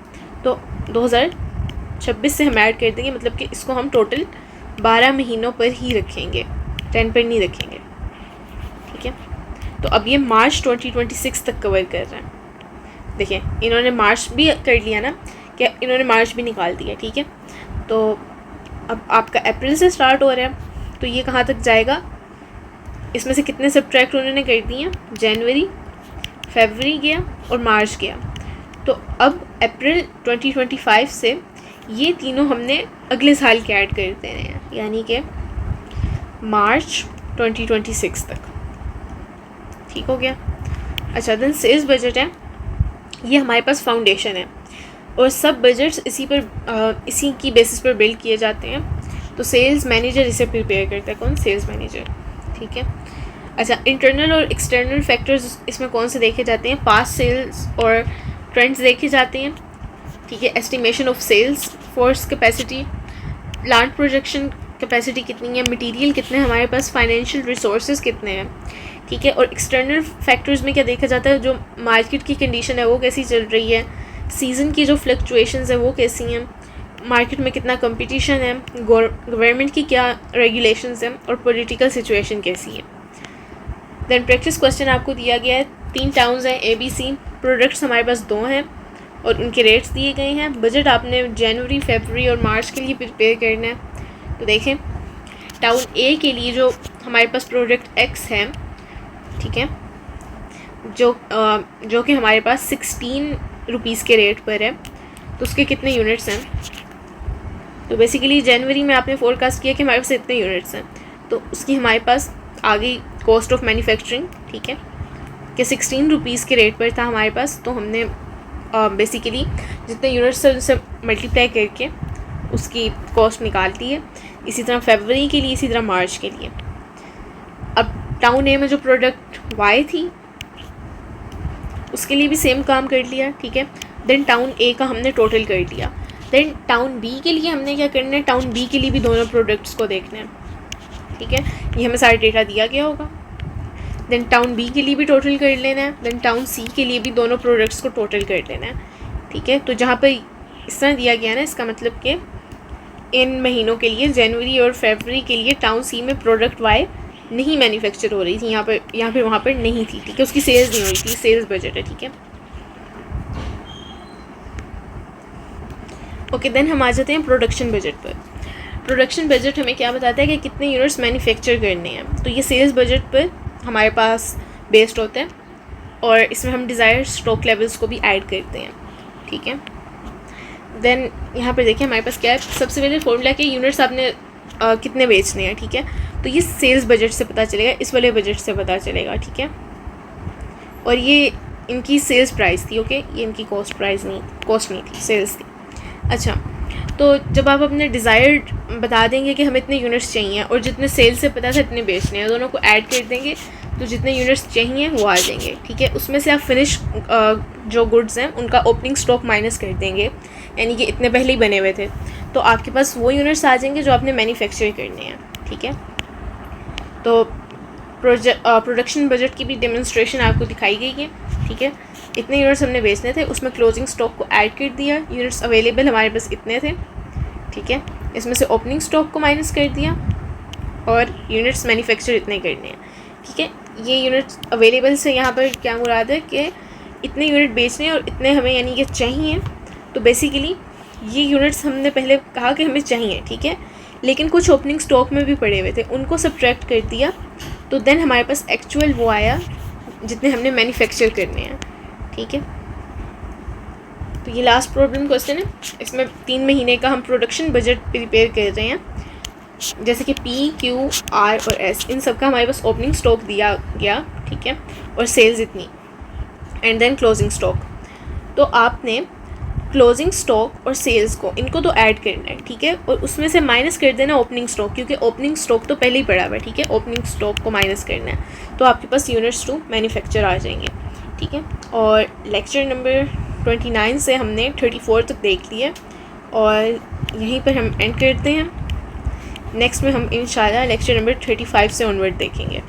तो 2026 से हम ऐड कर देंगे, मतलब कि इसको हम टोटल 12 महीनों पर ही रखेंगे, 10 पर नहीं रखेंगे, ठीक है। तो अब ये मार्च 2026 तक कवर कर रहे हैं। देखिए इन्होंने मार्च भी कर लिया ना, क्या इन्होंने मार्च भी निकाल दिया, ठीक है। तो अब आपका अप्रैल से स्टार्ट हो रहा है, तो ये कहाँ तक जाएगा, इसमें से कितने सब्ट्रैक्ट उन्होंने कर दिए, जनवरी, फरवरी गया और मार्च गया। तो अब अप्रैल 2025 से ये तीनों हमने अगले साल के ऐड कर देने हैं, यानी कि मार्च 2026 तक, ठीक हो गया। अच्छा, देन सेल्स बजट है, ये हमारे पास फाउंडेशन है और सब बजट्स इसी की बेसिस पर बिल्ड किए जाते हैं। तो सेल्स मैनेजर इसे प्रिपेयर करता है, कौन, सेल्स मैनेजर, ठीक है। अच्छा, इंटरनल और एक्सटर्नल फैक्टर्स इसमें कौन से देखे जाते हैं, पास्ट सेल्स और ट्रेंड्स देखे जाते हैं, ठीक है। Estimation of sales force capacity, plant projection capacity कितनी है, मटेरियल कितने हैं हमारे पास, फाइनेंशियल रिसोर्सेज कितने हैं, ठीक है। और एक्सटर्नल फैक्टर्स में क्या देखा जाता है, जो मार्केट की कंडीशन है वो कैसी चल रही है, सीज़न की जो फ्लक्चुएशंस है वो कैसी हैं, मार्केट में कितना कंपटीशन है, गवर्नमेंट की क्या रेगुलेशंस हैं और पॉलिटिकल सिचुएशन कैसी है। देन प्रैक्टिस क्वेश्चन आपको दिया गया है, 3 टाउन्स हैं ABC, प्रोडक्ट्स हमारे पास 2 हैं और उनके रेट्स दिए गए हैं। बजट आपने जनवरी, फरवरी और मार्च के लिए प्रिपेयर करना है। तो देखें टाउन A के लिए जो हमारे पास प्रोडक्ट X है, ठीक है, जो कि हमारे पास 16 रुपीज़ के रेट पर है, तो उसके कितने यूनिट्स हैं। तो बेसिकली जनवरी में आपने फोरकास्ट किया कि हमारे पास इतने यूनिट्स हैं, तो उसकी हमारे पास आ गई कॉस्ट ऑफ मैन्युफैक्चरिंग, ठीक है, कि 16 रुपीज़ के रेट पर था हमारे पास। तो हमने बेसिकली जितने यूनिट्स हैं उनसे मल्टीप्लाई करके उसकी कॉस्ट निकाल दी है। इसी तरह फरवरी के लिए, इसी तरह मार्च के लिए। अब टाउन A में जो प्रोडक्ट Y थी उसके लिए भी सेम काम कर लिया, ठीक है। देन टाउन A का हमने टोटल कर लिया। देन टाउन B के लिए हमने क्या करना है, टाउन B के लिए भी दोनों प्रोडक्ट्स को देखना है, ठीक है। ये हमें सारा डेटा दिया गया होगा। देन टाउन B के लिए भी टोटल कर लेना है। देन टाउन C के लिए भी दोनों प्रोडक्ट्स को टोटल कर लेना है, ठीक है। तो जहाँ पर इस तरह दिया गया ना, इसका मतलब कि इन महीनों के लिए, जनवरी और फरवरी के लिए टाउन C में प्रोडक्ट Y नहीं मैन्युफैक्चर हो रही थी, यहाँ पर वहाँ पर नहीं थी, ठीक है, उसकी सेल्स नहीं हो रही थी, सेल्स बजट है, ठीक है। ओके, देन हम आ जाते हैं प्रोडक्शन बजट पर। प्रोडक्शन बजट हमें क्या बताता है कि कितने यूनिट्स मैन्युफैक्चर करने हैं। तो ये सेल्स बजट पर हमारे पास बेस्ड होता है और इसमें हम डिज़ायर्ड स्टॉक लेवल्स को भी ऐड करते हैं, ठीक है। देन यहाँ पर देखिए हमारे पास क्या है, सबसे पहले फॉर्मूला के यूनिट्स आपने कितने बेचने हैं, ठीक है। तो ये सेल्स बजट से पता चलेगा, इस वाले बजट से पता चलेगा, ठीक है। और ये इनकी सेल्स प्राइस थी, ओके, ये इनकी कॉस्ट नहीं थी, सेल्स थी। अच्छा, तो जब आप अपने डिज़ायर्ड बता देंगे कि हमें इतने यूनिट्स चाहिए और जितने सेल से पता था इतने बेचने हैं, दोनों को ऐड कर देंगे तो जितने यूनिट्स चाहिए वो आ जाएंगे, ठीक है। उसमें से आप फिनिश जो गुड्स हैं उनका ओपनिंग स्टॉक माइनस कर देंगे, यानी कि इतने पहले ही बने हुए थे, तो आपके पास वो यूनिट्स आ जाएंगे जो आपने मैन्युफैक्चर करने हैं, ठीक है। तो प्रोडक्शन बजट की भी डेमोन्स्ट्रेशन आपको दिखाई गई है, ठीक है। इतने यूनिट्स हमने बेचने थे, उसमें क्लोजिंग स्टॉक को ऐड कर दिया, यूनिट्स अवेलेबल हमारे पास इतने थे, ठीक है। इसमें से ओपनिंग स्टॉक को माइनस कर दिया और यूनिट्स मैन्युफैक्चर इतने करने हैं, ठीक है। ये यूनिट्स अवेलेबल से यहाँ पर क्या मुराद है कि इतने यूनिट बेचने हैं और इतने हमें यानी कि चाहिए। तो बेसिकली ये यूनिट्स हमने पहले कहा कि हमें चाहिए, ठीक है, लेकिन कुछ ओपनिंग स्टॉक में भी पड़े हुए थे, उनको सब्ट्रैक्ट कर दिया, तो देन हमारे पास एक्चुअल वो आया जितने हमने मैन्युफैक्चर करने हैं, ठीक है। तो ये लास्ट प्रॉब्लम क्वेश्चन है, इसमें 3 महीने का हम प्रोडक्शन बजट प्रिपेयर कर रहे हैं, जैसे कि P, Q, R और S, इन सब का हमारे पास ओपनिंग स्टॉक दिया गया, ठीक है, और सेल्स इतनी, एंड देन क्लोजिंग स्टॉक। तो आपने क्लोजिंग स्टॉक और सेल्स को इनको तो ऐड करना है, ठीक है, और उसमें से माइनस कर देना ओपनिंग स्टॉक, क्योंकि ओपनिंग स्टॉक तो पहले ही पड़ा हुआ है, ठीक है। ओपनिंग स्टॉक को माइनस करना है, तो आपके पास यूनिट्स टू मैन्युफैक्चर आ जाएंगे, ठीक है। और लेक्चर नंबर 29 से हमने 34 तक देख लिया और यहीं पर हम एंड करते हैं। नेक्स्ट में हम इंशाल्लाह लेक्चर नंबर 35 से ऑनवर्ड देखेंगे।